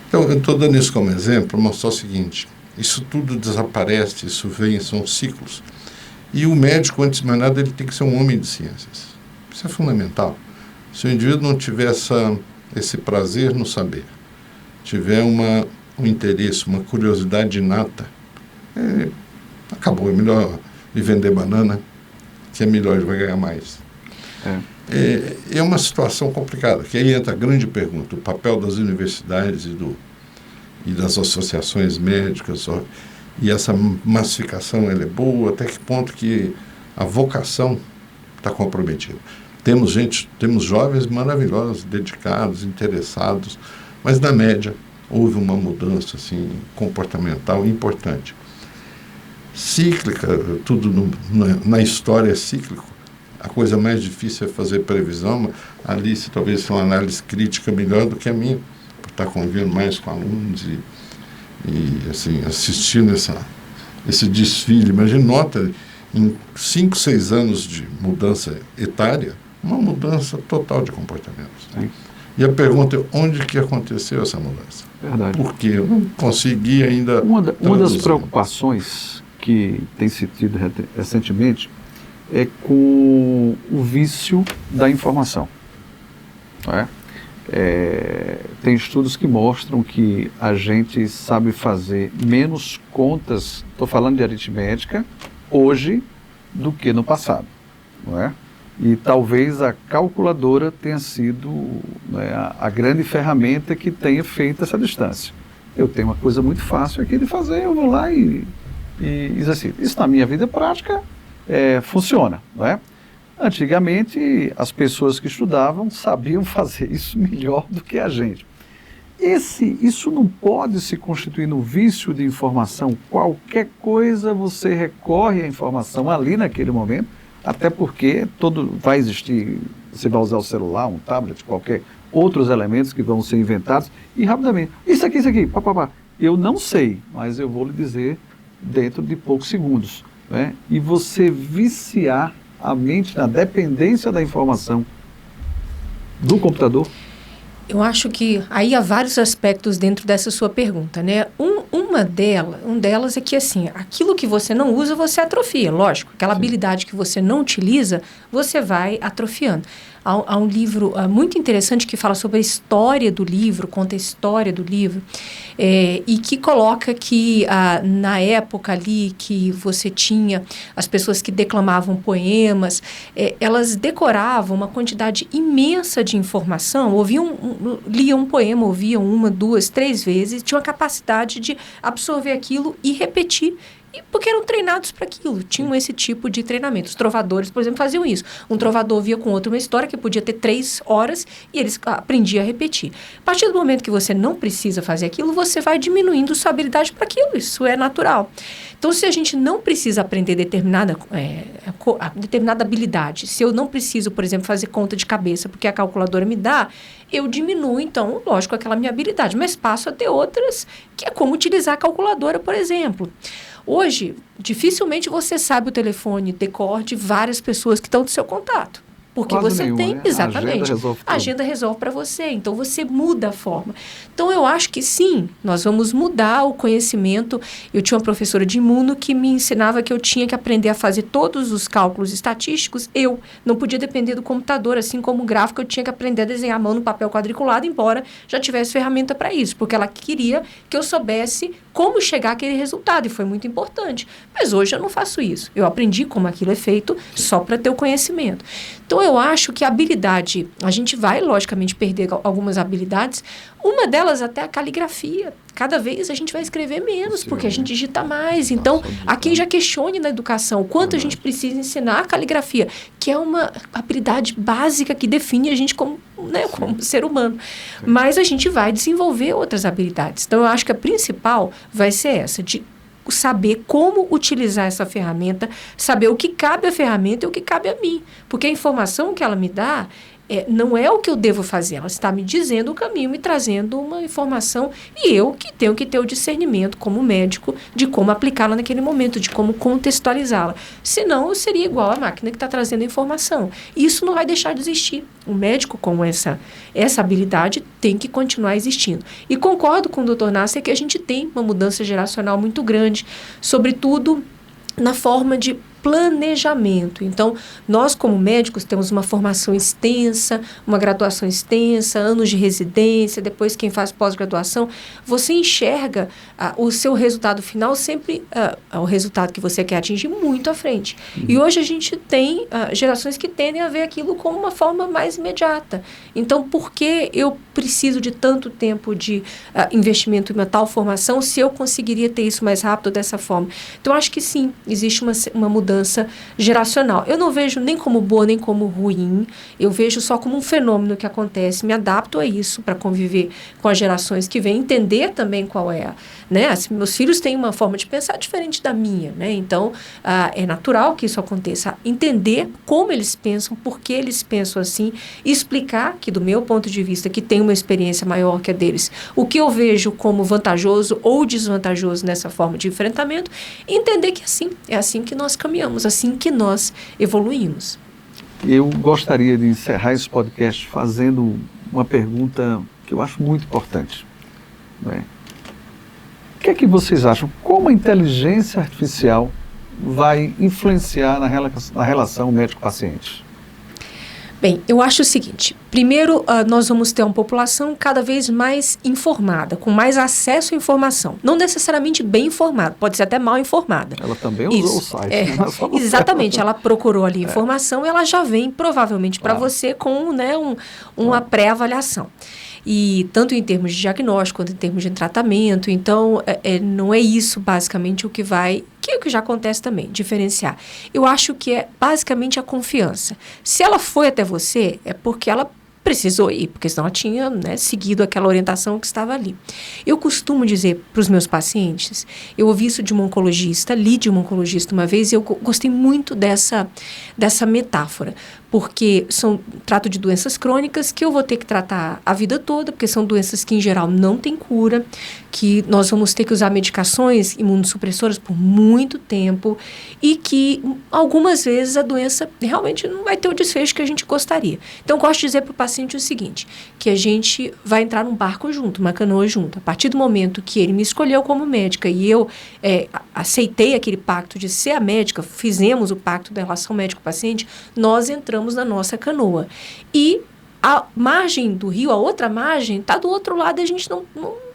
Então, eu estou dando isso como exemplo para mostrar o seguinte: isso tudo desaparece, isso vem, são ciclos. E o médico, antes de mais nada, ele tem que ser um homem de ciências. Isso é fundamental. Se o indivíduo não tiver esse prazer no saber, tiver um interesse, uma curiosidade inata, acabou. É melhor ir vender banana, que é melhor, ele vai ganhar mais. É uma situação complicada, que aí entra a grande pergunta, o papel das universidades e das associações médicas, e essa massificação ela é boa, até que ponto que a vocação está comprometida. Temos jovens maravilhosos, dedicados, interessados, mas na média houve uma mudança assim, comportamental importante. Cíclica, tudo na história é cíclico. A coisa mais difícil é fazer previsão. A Alice talvez tenha uma análise crítica melhor do que a minha, por estar convivendo mais com alunos e assim, assistindo esse desfile. Imagina, nota, em 5, 6 anos de mudança etária, uma mudança total de comportamentos. Sim. E a pergunta é, onde que aconteceu essa mudança? Verdade. Porque eu não consegui ainda... Uma das preocupações que tem se tido recentemente é com o vício da informação. Não é? Tem estudos que mostram que a gente sabe fazer menos contas, estou falando de aritmética, hoje do que no passado. Não é? E talvez a calculadora tenha sido, né, a grande ferramenta que tenha feito essa distância. Eu tenho uma coisa muito fácil aqui de fazer, eu vou lá e exercito. Isso na minha vida prática funciona, não é? Antigamente, as pessoas que estudavam sabiam fazer isso melhor do que a gente. Isso não pode se constituir no vício de informação. Qualquer coisa você recorre à informação ali naquele momento, até porque vai existir, você vai usar o celular, um tablet, qualquer outros elementos que vão ser inventados, e rapidamente, isso aqui, papapá. Eu não sei, mas eu vou lhe dizer dentro de poucos segundos. Né? E você viciar a mente na dependência da informação do computador. Eu acho que aí há vários aspectos dentro dessa sua pergunta, né? Um delas é que, assim, aquilo que você não usa, você atrofia, lógico. Aquela Sim. habilidade que você não utiliza, você vai atrofiando. Há um livro muito interessante que fala sobre a história do livro, conta a história do livro, e que coloca que na época ali que você tinha as pessoas que declamavam poemas, elas decoravam uma quantidade imensa de informação, liam um poema, ouviam 1, 2, 3 vezes, tinham a capacidade de absorver aquilo e repetir, porque eram treinados para aquilo, tinham esse tipo de treinamento. Os trovadores, por exemplo, faziam isso. Um trovador via com outro uma história que podia ter 3 horas e eles aprendiam a repetir. A partir do momento que você não precisa fazer aquilo, você vai diminuindo sua habilidade para aquilo, isso é natural. Então, se a gente não precisa aprender determinada habilidade, se eu não preciso, por exemplo, fazer conta de cabeça, porque a calculadora me dá, eu diminuo, então, lógico, aquela minha habilidade, mas passo a ter outras, que é como utilizar a calculadora, por exemplo. Hoje, dificilmente você sabe o telefone de cor de várias pessoas que estão do seu contato. Porque Quase você nenhuma, tem, né? exatamente, A agenda resolve para você, então você muda a forma. Então eu acho que sim, nós vamos mudar o conhecimento. Eu tinha uma professora de imuno que me ensinava que eu tinha que aprender a fazer todos os cálculos estatísticos, eu não podia depender do computador, assim como o gráfico eu tinha que aprender a desenhar a mão no papel quadriculado, embora já tivesse ferramenta para isso, porque ela queria que eu soubesse como chegar àquele resultado, e foi muito importante. Mas hoje eu não faço isso. Eu aprendi como aquilo é feito só para ter o conhecimento. Então, eu acho que a habilidade, a gente vai, logicamente, perder algumas habilidades. Uma delas até a caligrafia. Cada vez a gente vai escrever menos, porque a gente digita mais. Então, há quem já questione na educação o quanto a gente precisa ensinar a caligrafia, que é uma habilidade básica que define a gente como ser humano. Mas a gente vai desenvolver outras habilidades. Então, eu acho que a principal vai ser essa, de saber como utilizar essa ferramenta, saber o que cabe à ferramenta e o que cabe a mim. Porque a informação que ela me dá não é o que eu devo fazer, ela está me dizendo o caminho, me trazendo uma informação, e eu que tenho que ter o discernimento como médico de como aplicá-la naquele momento, de como contextualizá-la. Senão, eu seria igual à máquina que está trazendo a informação. E isso não vai deixar de existir. O médico com essa habilidade tem que continuar existindo. E concordo com o Dr. Nasser que a gente tem uma mudança geracional muito grande, sobretudo na forma de planejamento. Então, nós como médicos temos uma formação extensa, uma graduação extensa, anos de residência, depois quem faz pós-graduação, você enxerga o seu resultado final sempre, o resultado que você quer atingir muito à frente. E hoje a gente tem gerações que tendem a ver aquilo como uma forma mais imediata. Então, por que eu preciso de tanto tempo de investimento em uma tal formação se eu conseguiria ter isso mais rápido dessa forma? Então, acho que sim, existe uma mudança mudança geracional. Eu não vejo nem como boa, nem como ruim. Eu vejo só como um fenômeno que acontece. Me adapto a isso para conviver com as gerações que vêm, entender também qual é, né? Meus filhos têm uma forma de pensar diferente da minha, né? Então, é natural que isso aconteça. Entender como eles pensam, por que eles pensam assim, e explicar que, do meu ponto de vista, que tem uma experiência maior que a deles, o que eu vejo como vantajoso ou desvantajoso nessa forma de enfrentamento, e entender que é assim que nós caminhamos, assim que nós evoluímos. Eu gostaria de encerrar esse podcast fazendo uma pergunta que eu acho muito importante, né? O que é que vocês acham? Como a inteligência artificial vai influenciar na relação médico-paciente? Bem, eu acho o seguinte, primeiro nós vamos ter uma população cada vez mais informada, com mais acesso à informação. Não necessariamente bem informada, pode ser até mal informada. Ela também usou o site. Né? Exatamente, ela procurou ali informação e ela já vem provavelmente para você com, né, uma pré-avaliação. E tanto em termos de diagnóstico quanto em termos de tratamento. Então, não é isso basicamente o que vai... que é o que já acontece também, diferenciar. Eu acho que é basicamente a confiança. Se ela foi até você, é porque ela precisou ir, porque senão ela tinha, né, seguido aquela orientação que estava ali. Eu costumo dizer para os meus pacientes, eu ouvi isso de uma oncologista, li de uma oncologista uma vez, e eu gostei muito dessa metáfora, porque trato de doenças crônicas que eu vou ter que tratar a vida toda, porque são doenças que, em geral, não têm cura, que nós vamos ter que usar medicações imunossupressoras por muito tempo e que, algumas vezes, a doença realmente não vai ter o desfecho que a gente gostaria. Então, eu gosto de dizer para o paciente o seguinte, que a gente vai entrar num barco junto, uma canoa junto. A partir do momento que ele me escolheu como médica e eu aceitei aquele pacto de ser a médica, fizemos o pacto da relação médico-paciente, nós entramos na nossa canoa. E a margem do rio, a outra margem, está do outro lado e a gente não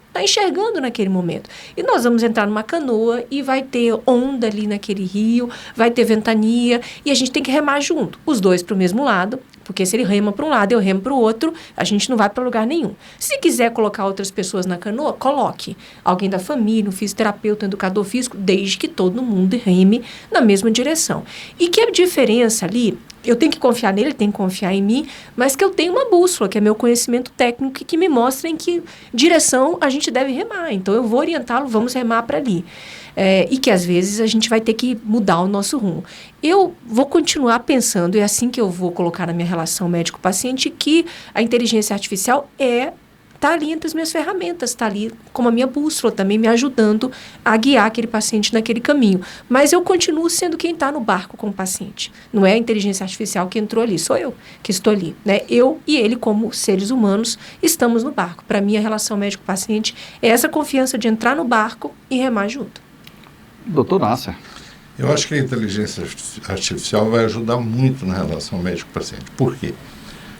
está enxergando naquele momento. E nós vamos entrar numa canoa e vai ter onda ali naquele rio, vai ter ventania e a gente tem que remar junto, os dois para o mesmo lado, porque se ele rema para um lado e eu remo para o outro, a gente não vai para lugar nenhum. Se quiser colocar outras pessoas na canoa, coloque. Alguém da família, um fisioterapeuta, um educador físico, desde que todo mundo reme na mesma direção. E que a diferença ali, eu tenho que confiar nele, ele tem que confiar em mim, mas que eu tenho uma bússola, que é meu conhecimento técnico, que me mostra em que direção a gente deve remar. Então, eu vou orientá-lo, vamos remar para ali. E que, às vezes, a gente vai ter que mudar o nosso rumo. Eu vou continuar pensando, e é assim que eu vou colocar na minha relação médico-paciente, que a inteligência artificial está ali entre as minhas ferramentas, está ali como a minha bússola, também me ajudando a guiar aquele paciente naquele caminho. Mas eu continuo sendo quem está no barco com o paciente. Não é a inteligência artificial que entrou ali, sou eu que estou ali, né? Eu e ele, como seres humanos, estamos no barco. Para mim, a relação médico-paciente é essa confiança de entrar no barco e remar junto. Doutor Nasser. Eu acho que a inteligência artificial vai ajudar muito na relação médico-paciente. Por quê?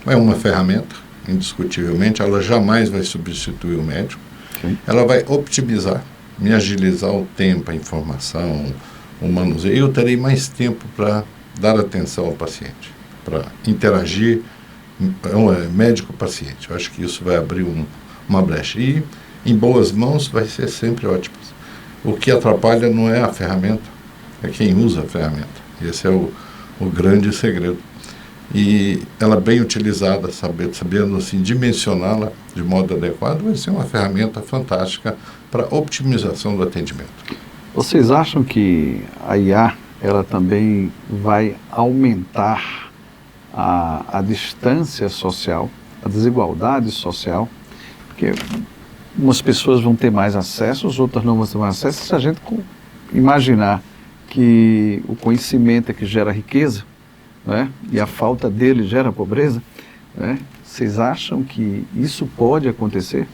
É uma ferramenta, indiscutivelmente, ela jamais vai substituir o médico. Sim. Ela vai optimizar, me agilizar o tempo, a informação, o manuseio. Eu terei mais tempo para dar atenção ao paciente, para interagir médico-paciente. Eu acho que isso vai abrir uma brecha. E, em boas mãos, vai ser sempre ótimo. O que atrapalha não é a ferramenta, é quem usa a ferramenta. Esse é o grande segredo. E ela bem utilizada, sabendo assim, dimensioná-la de modo adequado, vai ser uma ferramenta fantástica para otimização do atendimento. Vocês acham que a IA ela também vai aumentar a distância social, a desigualdade social? Porque umas pessoas vão ter mais acesso, outras não vão ter mais acesso. Se a gente imaginar que o conhecimento é que gera riqueza, né, e a falta dele gera pobreza, né, vocês acham que isso pode acontecer?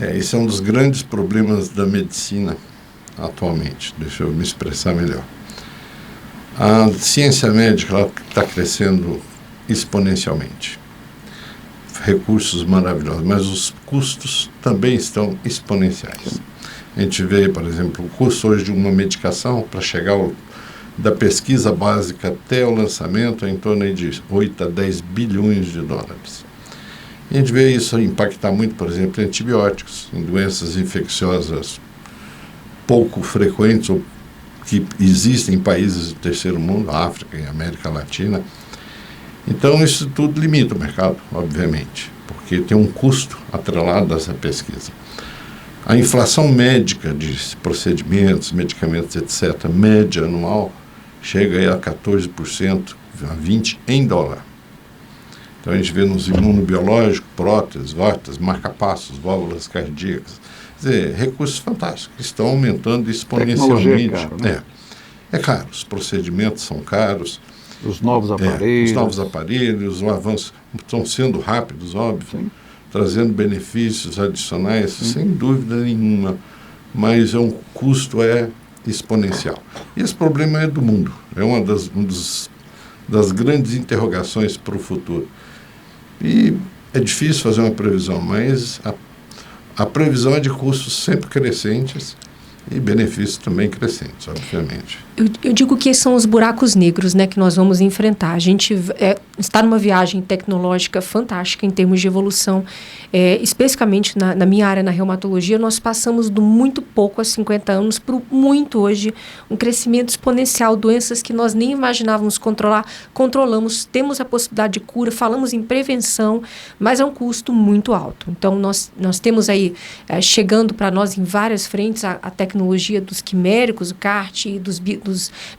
Esse é um dos grandes problemas da medicina atualmente. Deixa eu me expressar melhor. A ciência médica está crescendo exponencialmente. Recursos maravilhosos, mas os custos também estão exponenciais. A gente vê, por exemplo, o custo hoje de uma medicação para chegar da pesquisa básica até o lançamento é em torno de 8 a 10 bilhões de dólares. E a gente vê isso impactar muito, por exemplo, em antibióticos, em doenças infecciosas pouco frequentes ou que existem em países do terceiro mundo, África e América Latina. Então, isso tudo limita o mercado, obviamente, porque tem um custo atrelado a essa pesquisa. A inflação médica de procedimentos, medicamentos, etc., média anual, chega aí a 14%, a 20% em dólar. Então, a gente vê nos imunobiológicos, próteses, vórtices, marca-passos, válvulas cardíacas. Quer dizer, recursos fantásticos, que estão aumentando exponencialmente. Tecnologia é caro, né? É caro, os procedimentos são caros. Os novos aparelhos. Os novos aparelhos, os avanços estão sendo rápidos, óbvio, Sim. trazendo benefícios adicionais, sem dúvida nenhuma, mas o custo é exponencial. E esse problema é do mundo, é uma das grandes interrogações para o futuro. E é difícil fazer uma previsão, mas a previsão é de custos sempre crescentes e benefícios também crescentes, obviamente. Eu digo que são os buracos negros, né, que nós vamos enfrentar. A gente está numa viagem tecnológica fantástica em termos de evolução. Especificamente na minha área, na reumatologia, nós passamos do muito pouco há 50 anos para o muito hoje, um crescimento exponencial, doenças que nós nem imaginávamos controlar, controlamos, temos a possibilidade de cura, falamos em prevenção, mas é um custo muito alto. Então, nós temos aí, chegando para nós em várias frentes, a tecnologia dos quiméricos, o CAR-T e dos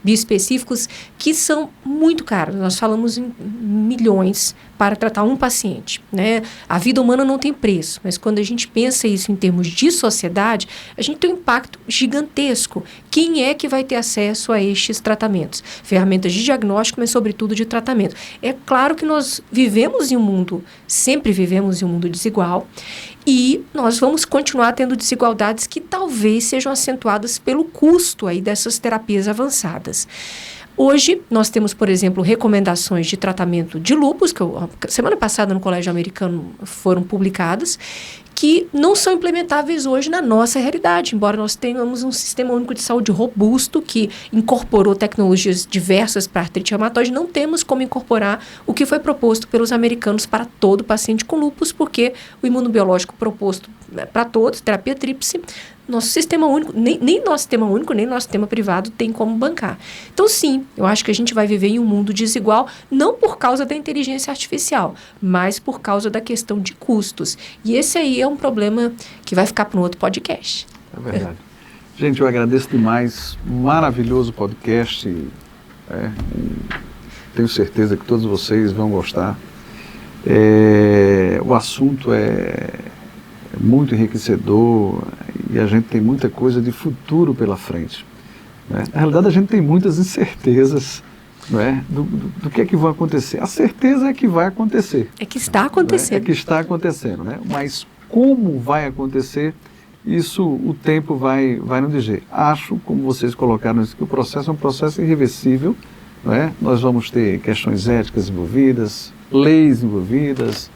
bioespecíficos, que são muito caros. Nós falamos em milhões para tratar um paciente, né? A vida humana não tem preço, mas quando a gente pensa isso em termos de sociedade, a gente tem um impacto gigantesco. Quem é que vai ter acesso a estes tratamentos? Ferramentas de diagnóstico, mas sobretudo de tratamento. É claro que nós vivemos em um mundo, sempre vivemos em um mundo desigual, e nós vamos continuar tendo desigualdades que talvez sejam acentuadas pelo custo aí dessas terapias avançadas. Hoje, nós temos, por exemplo, recomendações de tratamento de lúpus, que semana passada no Colégio Americano foram publicadas, que não são implementáveis hoje na nossa realidade, embora nós tenhamos um sistema único de saúde robusto que incorporou tecnologias diversas para artrite reumatoide, não temos como incorporar o que foi proposto pelos americanos para todo paciente com lúpus, porque o imunobiológico proposto para todos, terapia tríplice, nosso sistema único, nem nosso sistema único, nem nosso sistema privado tem como bancar. Então, sim, eu acho que a gente vai viver em um mundo desigual, não por causa da inteligência artificial, mas por causa da questão de custos. E esse aí é um problema que vai ficar para um outro podcast. É verdade. Gente, eu agradeço demais. Maravilhoso podcast. Tenho certeza que todos vocês vão gostar. O assunto é muito enriquecedor e a gente tem muita coisa de futuro pela frente, né? Na realidade, a gente tem muitas incertezas, né, do que é que vai acontecer. A certeza é que vai acontecer. É que está acontecendo. Né? É que está acontecendo, né? Mas como vai acontecer, isso o tempo vai nos dizer. Acho, como vocês colocaram, que o processo é um processo irreversível, né? Nós vamos ter questões éticas envolvidas, leis envolvidas,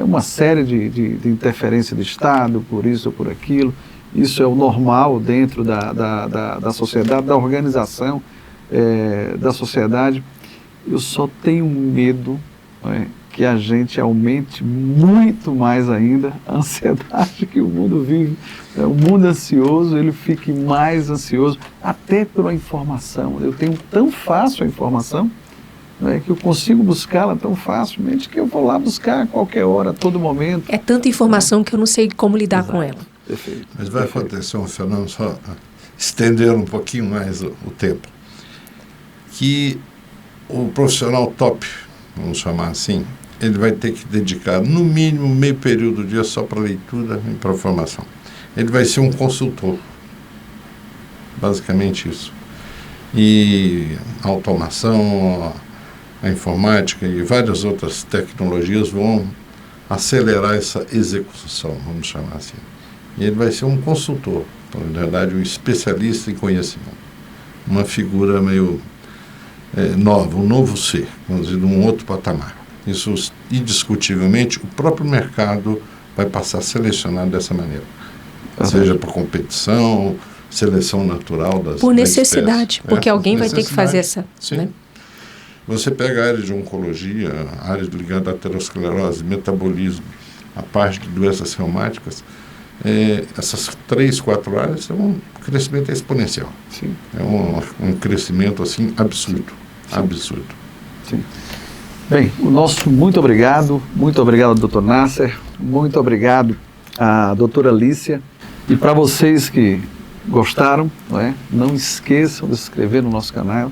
uma série de interferência do Estado, por isso ou por aquilo. Isso é o normal dentro da sociedade, da organização da sociedade. Eu só tenho medo, né, que a gente aumente muito mais ainda a ansiedade que o mundo vive. O mundo ansioso, ele fique mais ansioso, até pela informação. Eu tenho tão fácil a informação, né, que eu consigo buscá-la tão facilmente que eu vou lá buscar a qualquer hora, a todo momento. É tanta informação que eu não sei como lidar com ela. Perfeito. Mas vai acontecer um fenômeno, só estender um pouquinho mais o tempo, que o profissional top, vamos chamar assim, ele vai ter que dedicar no mínimo meio período do dia só para leitura e para formação. Ele vai ser um consultor, basicamente isso. E a automação, a informática e várias outras tecnologias vão acelerar essa execução, vamos chamar assim. E ele vai ser um consultor, na verdade, um especialista em conhecimento. Uma figura meio nova, um novo ser, vamos dizer, de um outro patamar. Isso, indiscutivelmente, o próprio mercado vai passar a selecionar dessa maneira. Seja por competição, seleção natural das por necessidade, porque alguém vai ter que fazer essa. Sim. Né? Você pega a área de oncologia, a área ligada à aterosclerose, metabolismo, a parte de doenças reumáticas, essas 3, 4 áreas, o crescimento é exponencial. Sim. É um crescimento assim absurdo. Sim. Absurdo. Sim. Bem, o nosso muito obrigado doutor Nasser, muito obrigado à doutora Alicia, e para vocês que gostaram, não esqueçam de se inscrever no nosso canal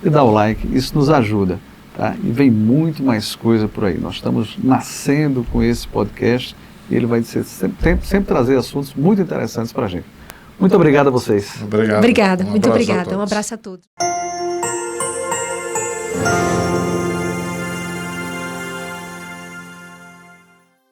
e dar o like, isso nos ajuda, tá? E vem muito mais coisa por aí, nós estamos nascendo com esse podcast e ele vai sempre trazer assuntos muito interessantes para a gente. Muito obrigado a vocês. Obrigado. Obrigada, Um muito abraço a obrigada, todos. um abraço a todos.